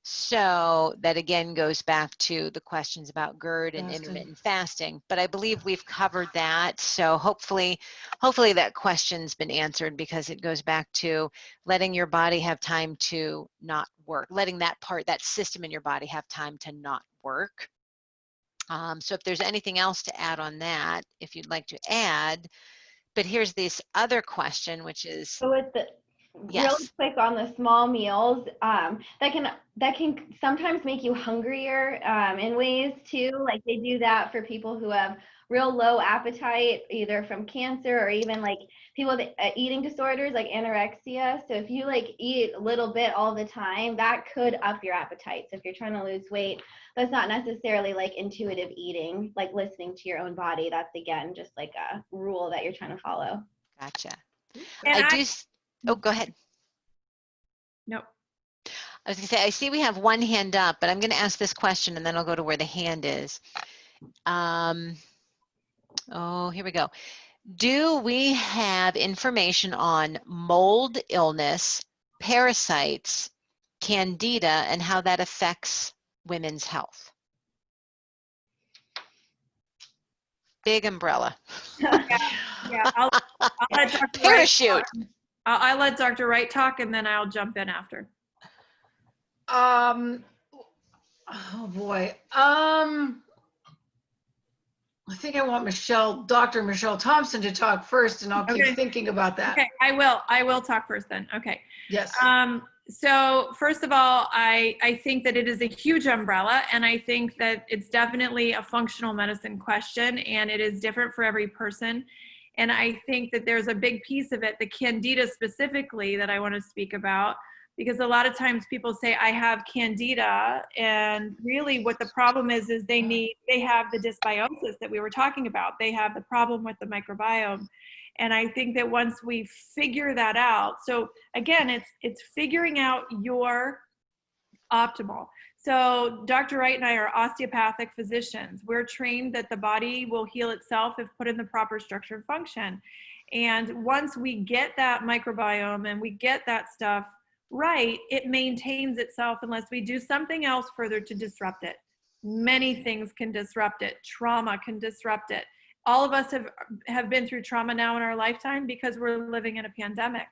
So that again goes back to the questions about GERD and intermittent fasting, but I believe we've covered that. So hopefully that question's been answered, because it goes back to letting your body have time to not work, letting that system in your body have time to not work. So if there's anything else to add on that, if you'd like to add, but here's this other question, which is, So with the yes. Really quick on the small meals, that can sometimes make you hungrier in ways too. Like they do that for people who have real low appetite, either from cancer or even like people that eating disorders like anorexia. So if you like eat a little bit all the time, that could up your appetite. So if you're trying to lose weight, that's not necessarily like intuitive eating, like listening to your own body. That's again just like a rule that you're trying to follow. Gotcha. And Oh, go ahead. Nope. I was going to say, I see we have one hand up, but I'm going to ask this question and then I'll go to where the hand is. Oh, here we go. Do we have information on mold illness, parasites, candida, and how that affects women's health? Big umbrella. Yeah, I'll let Dr. Parachute. Wright talk. I'll let Dr. Wright talk and then I'll jump in after. Oh boy. I think I want Dr. Michelle Thompson to talk first, and I'll keep thinking about that. Okay, I will talk first then. Okay. Yes. So first of all, I think that it is a huge umbrella, and I think that it's definitely a functional medicine question, and it is different for every person. And I think that there's a big piece of it, the candida specifically, that I want to speak about, because a lot of times people say, I have candida, and really what the problem is they have the dysbiosis that we were talking about. They have the problem with the microbiome. And I think that once we figure that out, so again, it's figuring out your optimal. So Dr. Wright and I are osteopathic physicians. We're trained that the body will heal itself if put in the proper structure and function. And once we get that microbiome and we get that stuff right, it maintains itself unless we do something else further to disrupt it. Many things can disrupt it. Trauma can disrupt it. All of us have been through trauma now in our lifetime because we're living in a pandemic.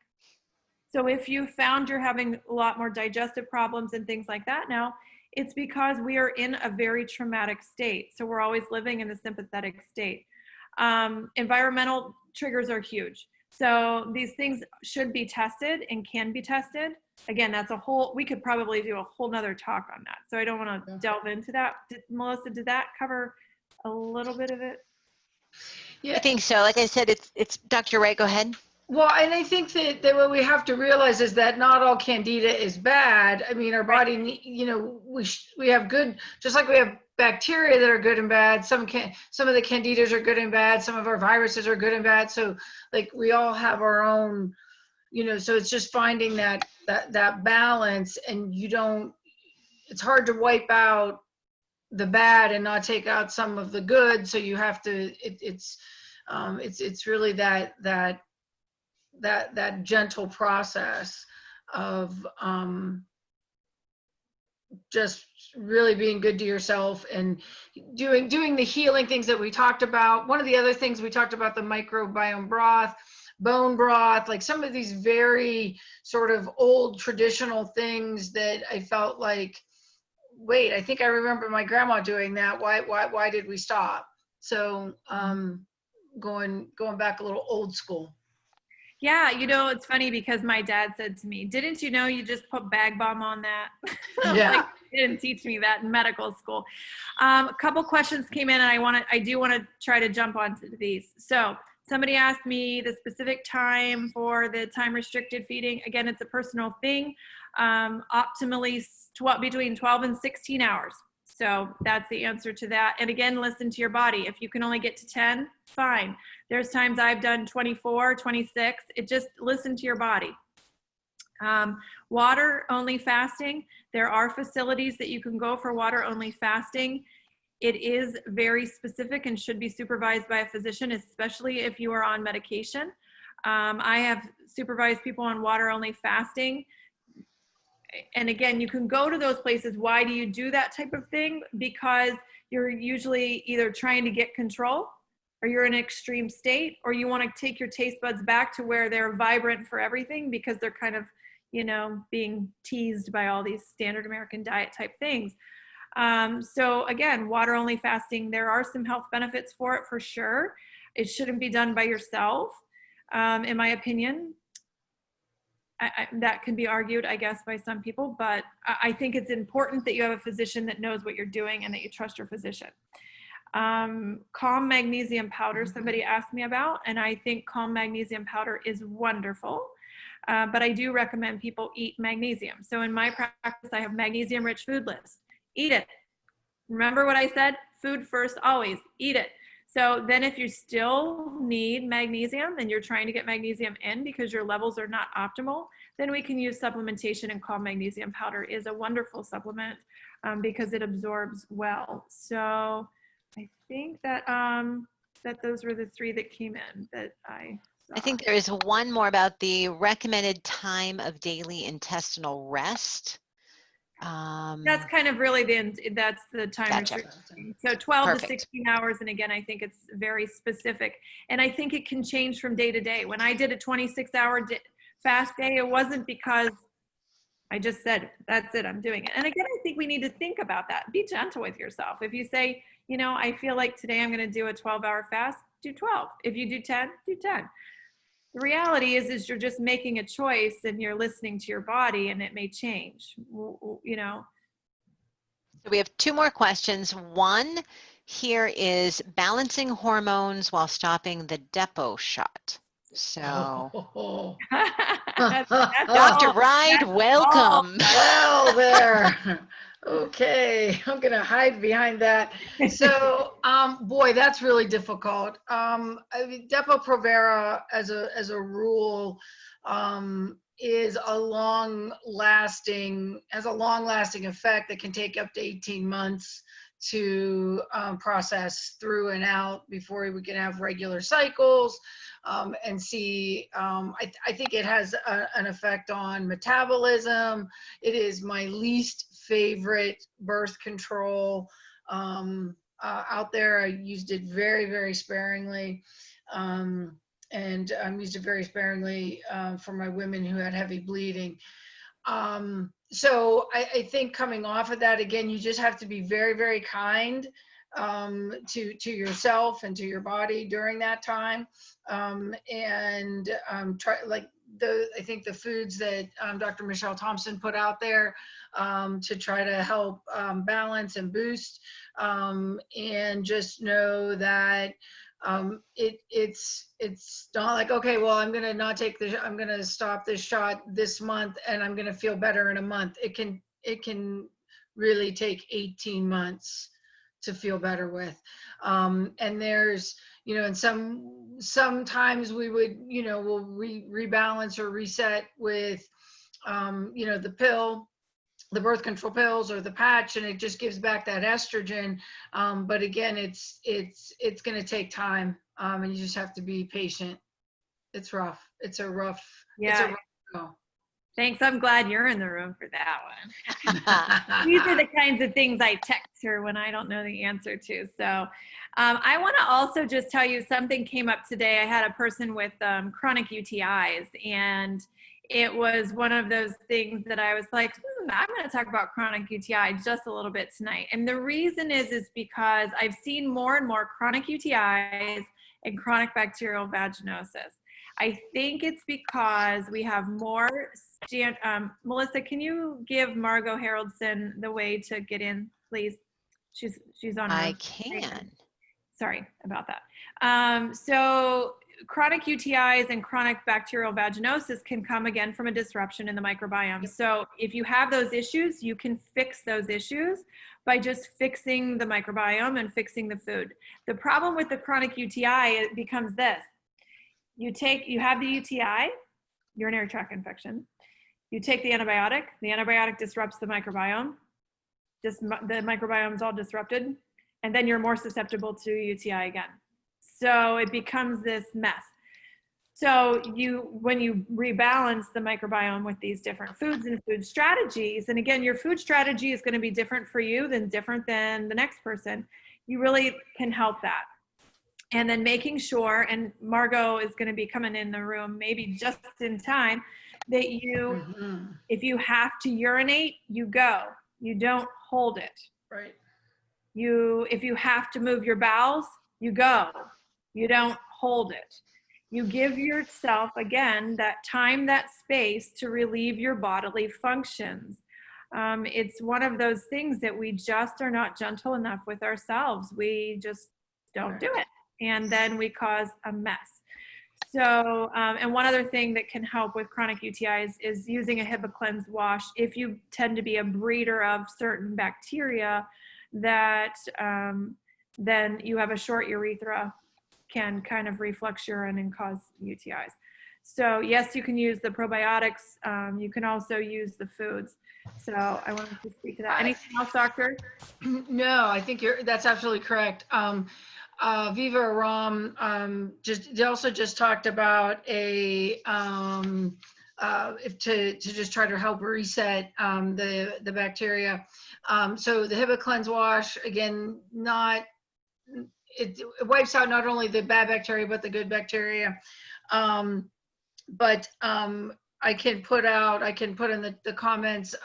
So if you found you're having a lot more digestive problems and things like that now, it's because we are in a very traumatic state. So we're always living in the sympathetic state. Environmental triggers are huge. So these things should be tested and can be tested. Again, that's we could probably do a whole nother talk on that. So I don't want to delve into that. Melissa, did that cover a little bit of it? Yeah. I think so. Like I said, it's Dr. Wright, go ahead. Well, and I think that what we have to realize is that not all candida is bad. I mean, our body, you know, we have good, just like we have bacteria that are good and bad. Some of the candidas are good and bad. Some of our viruses are good and bad. So like we all have our own, you know, so it's just finding that balance, and it's hard to wipe out the bad and not take out some of the good. So you have to, it's really that gentle process of just really being good to yourself and doing the healing things that we talked about. One of the other things we talked about, the microbiome broth, bone broth, like some of these very sort of old traditional things that I felt like, wait, I think I remember my grandma doing that. Why did we stop? So going back a little old school. Yeah, you know, it's funny because my dad said to me, didn't you know you just put bag bomb on that? Yeah. Like, he didn't teach me that in medical school. A couple questions came in, and I do want to try to jump onto these. So somebody asked me the specific time for the time restricted feeding. Again, it's a personal thing. Optimally between 12 and 16 hours. So that's the answer to that. And again, listen to your body. If you can only get to 10, fine. There's times I've done 24, 26. It just listen to your body. Water only fasting. There are facilities that you can go for water only fasting. It is very specific and should be supervised by a physician, especially if you are on medication. I have supervised people on water only fasting. And again, you can go to those places. Why do you do that type of thing? Because you're usually either trying to get control, or you're in an extreme state, or you want to take your taste buds back to where they're vibrant for everything because they're kind of, you know, being teased by all these standard American diet type things. So again, water only fasting, there are some health benefits for it for sure. It shouldn't be done by yourself, in my opinion. That can be argued, I guess, by some people, but I think it's important that you have a physician that knows what you're doing and that you trust your physician. Calm magnesium powder, somebody asked me about, and I think calm magnesium powder is wonderful, but I do recommend people eat magnesium. So in my practice, I have magnesium-rich food list. Eat it. Remember what I said? Food first, always. Eat it. So then if you still need magnesium and you're trying to get magnesium in because your levels are not optimal, then we can use supplementation, and calm magnesium powder is a wonderful supplement because it absorbs well. So I think that that those were the three that came in that I saw. I think there is one more about the recommended time of daily intestinal rest. That's kind of really that's the time Gotcha. restriction. So 12 Perfect. to 16 hours. And again, I think it's very specific. And I think it can change from day to day. When I did a 26-hour fast day, it wasn't because I just said, that's it, I'm doing it. And again, I think we need to think about that. Be gentle with yourself. If you say, you know, I feel like today I'm going to do a 12-hour fast, do 12. If you do 10, do 10. The reality is you're just making a choice and you're listening to your body, and it may change, you know. So we have two more questions. One here is balancing hormones while stopping the depot shot. So That's Dr. Wright, welcome. Well, there. Okay, I'm gonna hide behind that. So, boy, that's really difficult. I mean, Depo-Provera as a rule, is a has a long lasting effect that can take up to 18 months to process through and out before we can have regular cycles, and see. I think it has an effect on metabolism. It is my least favorite birth control out there. I used it very, very sparingly. And used it very sparingly for my women who had heavy bleeding. So I think coming off of that, again, you just have to be very, very kind to yourself and to your body during that time. And try, like, I think the foods that Dr. Michelle Thompson put out there to try to help balance and boost, and just know that it's not like, okay, well, I'm gonna not take this, I'm gonna stop this shot this month and I'm gonna feel better in a month. It can really take 18 months to feel better with. And there's, and sometimes we would, we'll rebalance or reset with, the pill, the birth control pills or the patch, and it just gives back that estrogen. But again, it's going to take time, and you just have to be patient. It's rough. It's a rough go. Thanks. I'm glad you're in the room for that one. These are the kinds of things I text her when I don't know the answer to. So I want to also just tell you something came up today. I had a person with chronic UTIs, and it was one of those things that I was like, I'm going to talk about chronic UTI just a little bit tonight. And the reason is because I've seen more and more chronic UTIs and chronic bacterial vaginosis. I think it's because we have more, Melissa, can you give Margot Haroldson the way to get in, please? She's on. I can. Sorry about that. So chronic UTIs and chronic bacterial vaginosis can come again from a disruption in the microbiome. So if you have those issues, you can fix those issues by just fixing the microbiome and fixing the food. The problem with the chronic UTI, it becomes this. You have the UTI, urinary tract infection. You take the antibiotic disrupts the microbiome. Just the microbiome is all disrupted, and then you're more susceptible to UTI again. So it becomes this mess. So when you rebalance the microbiome with these different foods and food strategies, and again, your food strategy is going to be different for you than different than the next person, you really can help that. And then making sure, and Margot is going to be coming in the room maybe just in time, that if you have to urinate, you go. You don't hold it. Right. If you have to move your bowels, you go. You don't hold it. You give yourself, again, that time, that space to relieve your bodily functions. It's one of those things that we just are not gentle enough with ourselves. We just don't do it. And then we cause a mess. So, and one other thing that can help with chronic UTIs is using a HIPAA cleanse wash. If you tend to be a breeder of certain bacteria that then you have a short urethra, can kind of reflux urine and cause UTIs. So yes, you can use the probiotics. You can also use the foods. So I wanted to speak to that. Anything else, doctor? No, I think that's absolutely correct. Viva Aram also just talked about to just try to help reset the bacteria. So the HIPAA cleanse wash, again, it wipes out not only the bad bacteria but the good bacteria. But I can put in the comments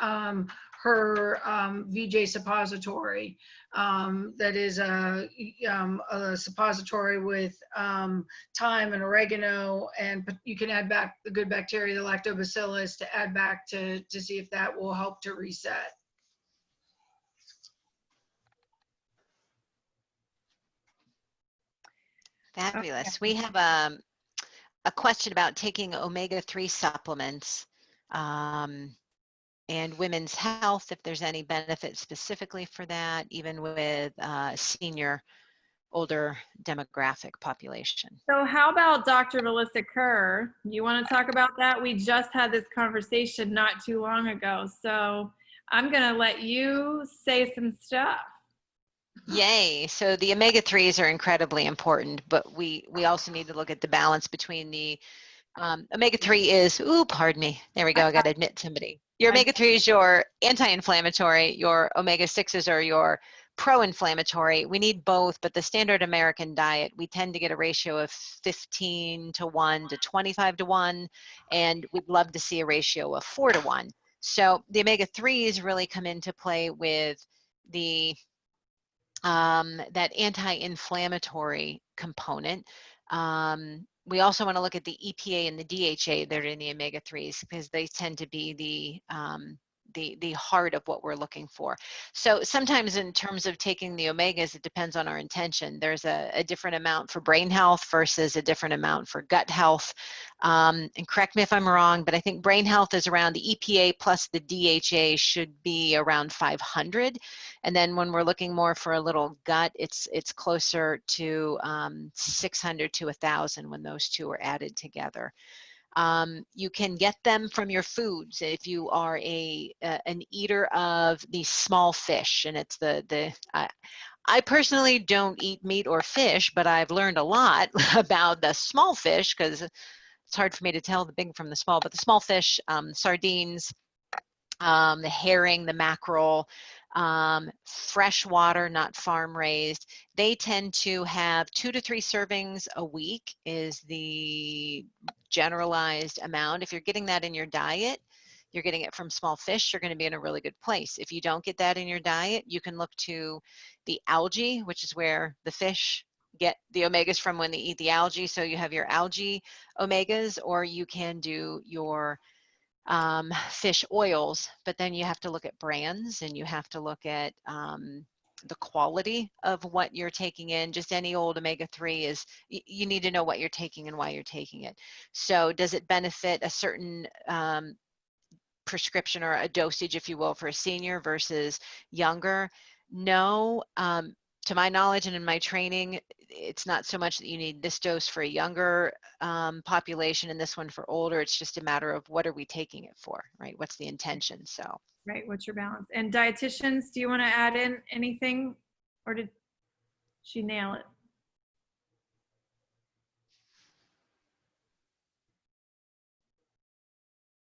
her VJ suppository. That is a suppository with thyme and oregano, and you can add back the good bacteria, the lactobacillus, to add back to see if that will help to reset. Fabulous. Okay. We have a question about taking omega-3 supplements. and women's health, if there's any benefit specifically for that, even with senior, older demographic population. So how about Dr. Melissa Kerr? You want to talk about that? We just had this conversation not too long ago. So I'm going to let you say some stuff. Yay. So the omega-3s are incredibly important, but we also need to look at the balance between the omega-3 is, pardon me. There we go. I got to admit somebody. Your omega-3 is your anti-inflammatory. Your omega-6s are your pro-inflammatory. We need both, but the standard American diet, we tend to get a ratio of 15 to 1 to 25 to 1, and we'd love to see a ratio of 4 to 1. So the omega-3s really come into play with the that anti-inflammatory component. We also want to look at the EPA and the DHA that are in the omega-3s, because they tend to be the heart of what we're looking for. So sometimes in terms of taking the omegas, it depends on our intention. There's a different amount for brain health versus a different amount for gut health. And correct me if I'm wrong, but I think brain health is around the EPA plus the DHA should be around 500. And then when we're looking more for a little gut, it's closer to 600 to 1,000 when those two are added together. You can get them from your foods if you are an eater of the small fish, and it's I personally don't eat meat or fish, but I've learned a lot about the small fish, because it's hard for me to tell the big from the small, but the small fish, sardines, the herring, the mackerel, fresh water, not farm raised, they tend to have 2 to 3 servings a week is the generalized amount. If you're getting that in your diet, you're getting it from small fish, you're going to be in a really good place. If you don't get that in your diet, you can look to the algae, which is where the fish get the omegas from when they eat the algae. So you have your algae omegas, or you can do your fish oils, but then you have to look at brands, and you have to look at the quality of what you're taking in. Just any old omega-3 is, you need to know what you're taking and why you're taking it. So does it benefit a certain prescription or a dosage, if you will, for a senior versus younger? No. To my knowledge and in my training, it's not so much that you need this dose for a younger population and this one for older. It's just a matter of what are we taking it for, right? What's the intention? So. Right, what's your balance? And dietitians, do you want to add in anything, or did she nail it?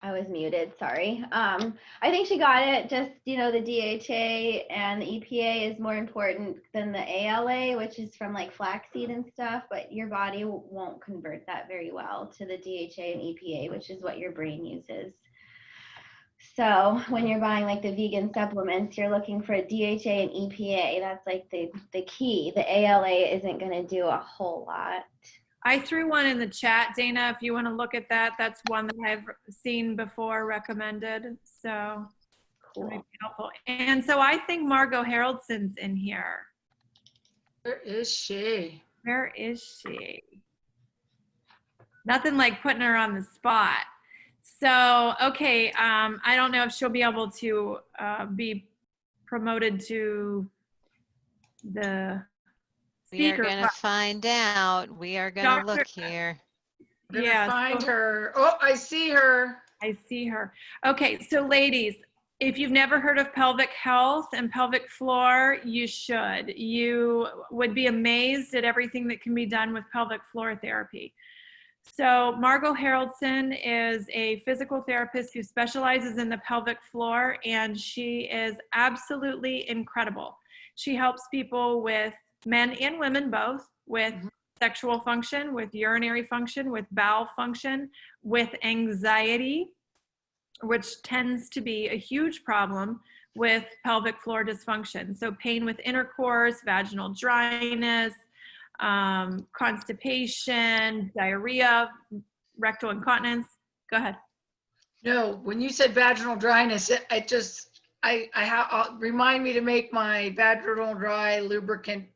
I was muted, sorry. I think she got it. Just, the DHA and the EPA is more important than the ALA, which is from like flaxseed and stuff, but your body won't convert that very well to the DHA and EPA, which is what your brain uses. So when you're buying like the vegan supplements, you're looking for a DHA and EPA. That's like the key. The ALA isn't going to do a whole lot. I threw one in the chat, Dana, if you want to look at that. That's one that I've seen before recommended. So Cool. that might be helpful. And so I think Margot Haraldson's in here. Where is she? Where is she? Nothing like putting her on the spot. So, okay, I don't know if she'll be able to be promoted to the speaker. We are going to find out. We are going to look here. Yeah, find her. Oh, I see her. I see her. Okay, so ladies, if you've never heard of pelvic health and pelvic floor, you should. You would be amazed at everything that can be done with pelvic floor therapy. So Margot Haraldson is a physical therapist who specializes in the pelvic floor, and she is absolutely incredible. She helps people with men and women both, with sexual function, with urinary function, with bowel function, with anxiety, which tends to be a huge problem with pelvic floor dysfunction. So pain with intercourse, vaginal dryness, constipation, diarrhea, rectal incontinence. Go ahead. No, when you said vaginal dryness, remind me to make my vaginal dry lubricant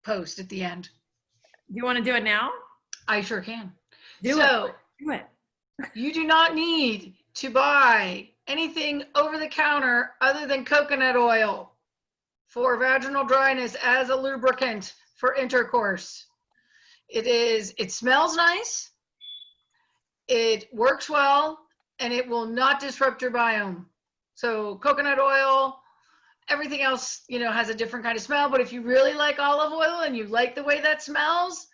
post at the end. Do you want to do it now? I sure can. Do it. You do anything over the counter other than coconut oil for vaginal dryness as a lubricant for intercourse. It smells nice, it works well, and it will not disrupt your biome. So coconut oil, everything else, you know, has a different kind of smell, but if you really like olive oil and you like the way that smells,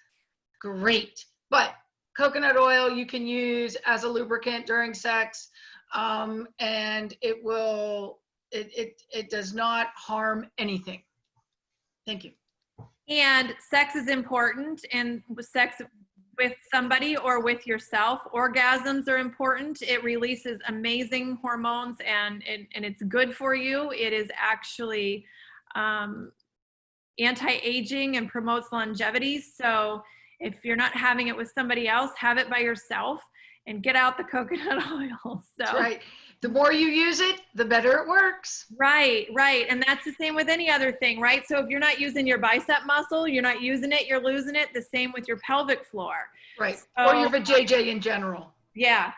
great. But coconut oil you can use as a lubricant during sex, and it does not harm anything. Thank you. And sex is important, and sex with somebody or with yourself. Orgasms are important. It releases amazing hormones, and it's good for you. It is actually anti-aging and promotes longevity. So if you're not having it with somebody else, have it by yourself and get out the coconut oil. So that's right. The more you use it, the better it works. Right. And that's the same with any other thing, right? So if you're not using your bicep muscle, you're not using it, you're losing it. The same with your pelvic floor. Right. So, or your vajayjay in general. Yeah.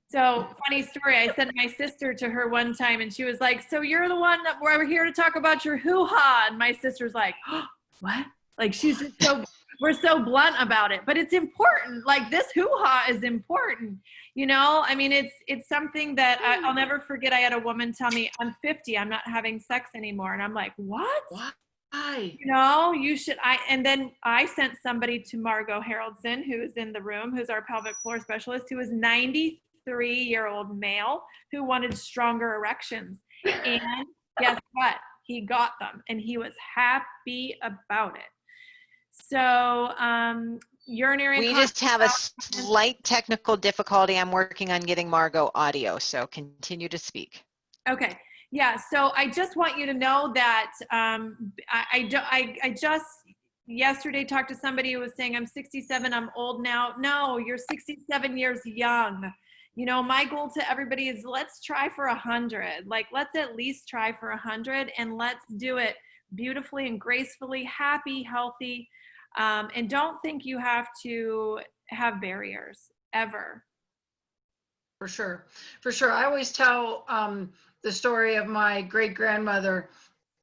So funny story. I sent my sister to her one time and she was like, so you're the one that we're here to talk about your hoo-ha. And my sister's like, oh, what? Like she's just so, we're so blunt about it, but it's important. Like this hoo-ha is important. You know, I mean, it's something that I'll never forget. I had a woman tell me, I'm 50, I'm not having sex anymore. And I'm like, what? Why? You know, you should, and then I sent somebody to Margot Haroldson, who is in the room, who's our pelvic floor specialist, who is 93-year-old male who wanted stronger erections. And guess what? He got them and he was happy about it. So, urinary. We just have a slight technical difficulty. I'm working on getting Margot audio, so continue to speak. Okay. Yeah. So I just want you to know that I just yesterday talked to somebody who was saying, I'm 67, I'm old now. No, you're 67 years young. You know, my goal to everybody is let's try for 100. Like, let's at least try for 100 and let's do it beautifully and gracefully, happy, healthy. And don't think you have to have barriers ever. For sure. I always tell the story of my great-grandmother.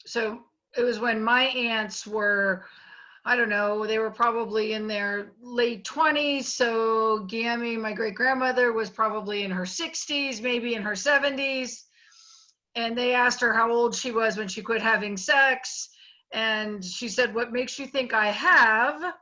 So it was when my aunts were, I don't know, they were probably in their late 20s. So Gammy, my great-grandmother, was probably in her 60s, maybe in her 70s. And they asked her how old she was when she quit having sex. And she said, what makes you think I have?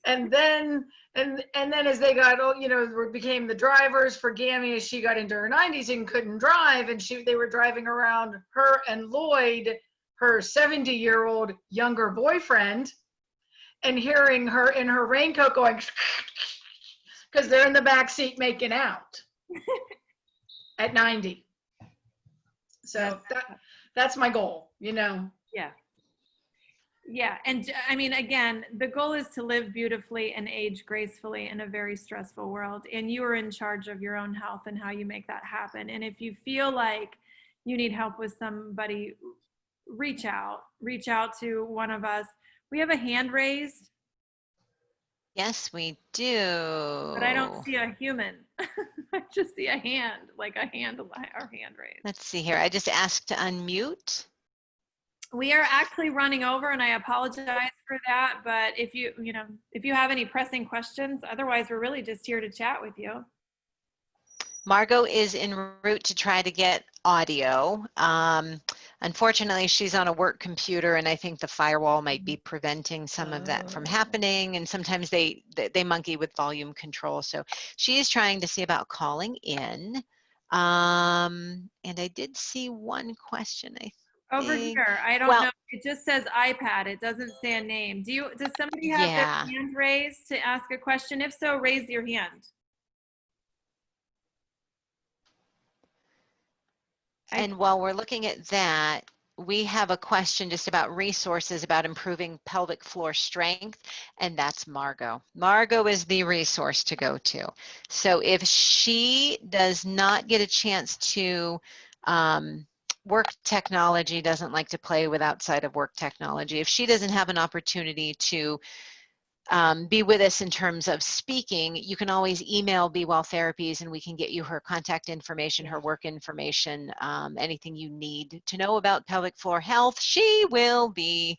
And then as they got old, you know, became the drivers for Gammy as she got into her 90s and couldn't drive. And they were driving around her and Lloyd, her 70-year-old younger boyfriend, and hearing her in her raincoat going, because they're in the back seat making out at 90. So that's my goal, you know. Yeah. And I mean, again, the goal is to live beautifully and age gracefully in a very stressful world. And you are in charge of your own health and how you make that happen. And if you feel like you need help with somebody, reach out to one of us. We have a hand raised. Yes, we do. But I don't see a human. I just see a hand, like a hand, our hand raised. Let's see here. I just asked to unmute. We are actually running over and I apologize for that, but if you have any pressing questions, otherwise we're really just here to chat with you. Margot is en route to try to get audio. Unfortunately, she's on a work computer and I think the firewall might be preventing some of that from happening. And sometimes they monkey with volume control. So she is trying to see about calling in. And I did see one question, I think. Over here, I don't know. It just says iPad. It doesn't say a name. Does somebody have their hand raised to ask a question? If so, raise your hand. And while we're looking at that, we have a question just about resources about improving pelvic floor strength, and that's Margot. Margot is the resource to go to. So if she does not get a chance to work technology, doesn't like to play with outside of work technology, if she doesn't have an opportunity to be with us in terms of speaking, you can always email Be Well Therapies and we can get you her contact information, her work information, anything you need to know about pelvic floor health. She will be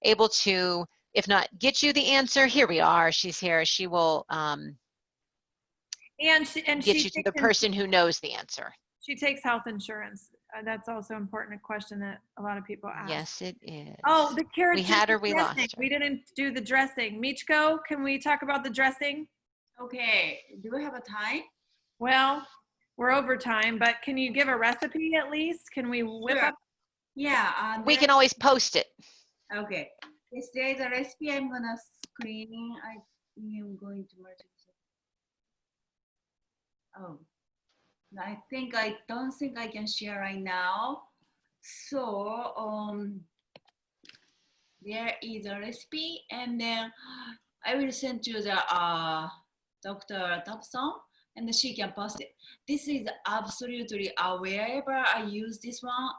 able to, if not get you the answer, here we are, she's here, she will get you to the person who knows the answer. She takes health insurance. That's also important, a question that a lot of people ask. Yes, it is. Oh, the carrot. We had her, we lost her. We didn't do the dressing. Michiko, can we talk about the dressing? Okay, do we have a time? Well, we're over time, but can you give a recipe at least? Can we whip Sure. up? Yeah. We can always post it. Okay. Yesterday the recipe I'm gonna screen. I am going to merge it. Oh, I don't think I can share right now. So there is a recipe, and then I will send to the Dr. Thompson, and she can post it. This is absolutely wherever I use this one,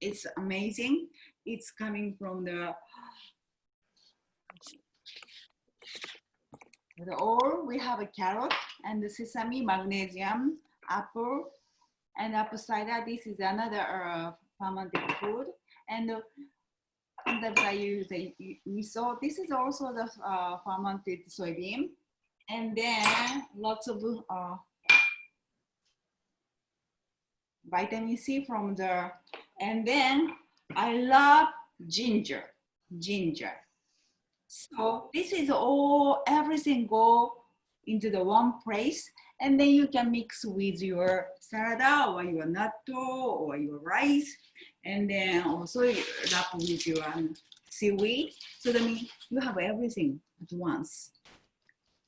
it's amazing. It's coming from the or we have a carrot and the sesame, magnesium, apple, and apple cider. This is another fermented food. And sometimes I use the miso. This is also the fermented soybean. And then lots of vitamin C from the, and then I love ginger. So this is all, everything go into the one place, and then you can mix with your salad or your natto or your rice, and then also wrap with your seaweed. So that means you have everything at once.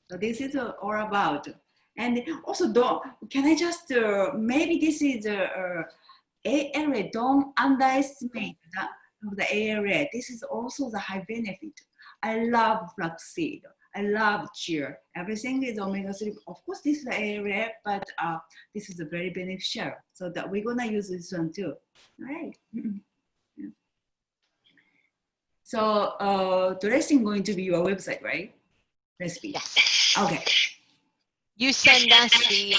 So this is all about. And also, can I just, maybe this is area, don't underestimate the area. This is also the high benefit. I love flaxseed. I love chia. Everything is omega-3. Of course, this is the area, but this is very beneficial. So that we're gonna use this one too. All right. Yeah. So dressing going to be your website, right? Recipe. Yes. Okay. You send us the,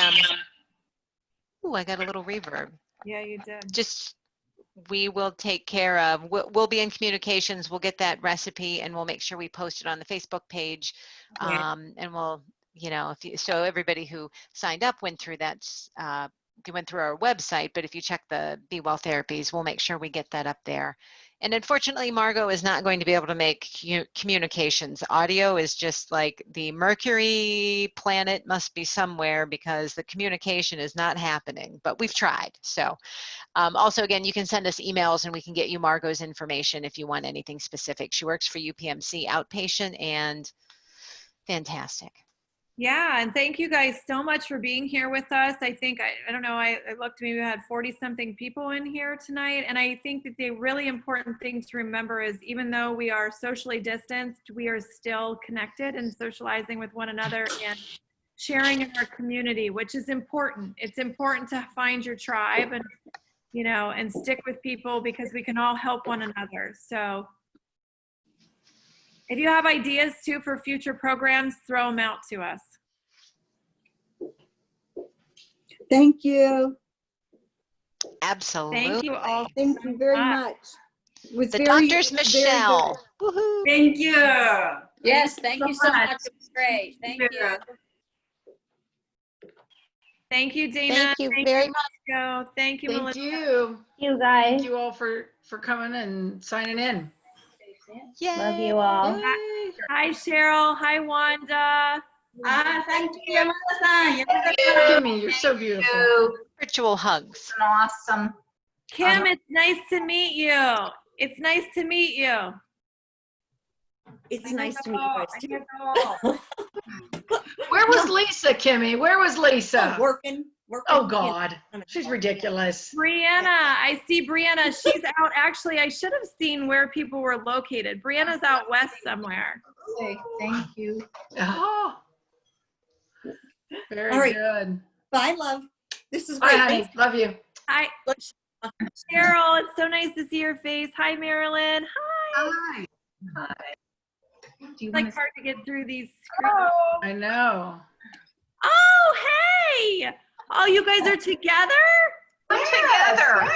ooh, I got a little reverb. Yeah, you did. Just, we will take care of, we'll be in communications, we'll get that recipe and we'll make sure we post it on the Facebook page. Okay. And we'll, you know, so everybody who signed up went through that, went through our website, but if you check the Be Well Therapies, we'll make sure we get that up there. And unfortunately, Margot is not going to be able to make communications. Audio is just like the Mercury planet must be somewhere because the communication is not happening, but we've tried. So also, again, you can send us emails and we can get you Margot's information if you want anything specific. She works for UPMC outpatient and fantastic. Yeah, and thank you guys so much for being here with us. I think, I don't know, I looked, maybe we had 40-something people in here tonight, and I think that the really important thing to remember is even though we are socially distanced, we are still connected and socializing with one another and sharing in our community, which is important. It's important to find your tribe and, you know, and stick with people because we can all help one another. So if you have ideas too for future programs, throw them out to us. Thank you. Absolutely. Thank you all. Thank you very much. It was The very, doctor's very Michelle. good. Woohoo. Thank you. Yes, thank you so much. It was great. Thank you. Thank you, Dana. Thank you very much. Joe. Thank you, Thank Melissa. you. You guys. Thank you all for coming and signing in. Yay. Love you all. Yay. Hi, Cheryl. Hi, Wanda. Thank you, Yamada-san. Kimmy, you're so beautiful. Virtual hugs. Awesome. Kim, it's nice to meet you. It's nice to meet you. It's nice to meet you guys too. Where was Lisa, Kimmy? Where was Lisa? Working. Oh God, she's ridiculous. Brianna, I see Brianna. She's out. Actually, I should have seen where people were located. Brianna's out west somewhere. Okay, thank you. Oh, very All right. good. Bye, love. This is Bye, great. honey. Love you. Hi, Cheryl. It's so nice to see your face. Hi, Marilyn. Hi. Hi. Hi. Do you It's like want to? hard to get through these screens. Oh, I know. Oh, hey! Oh, you guys are together? Together.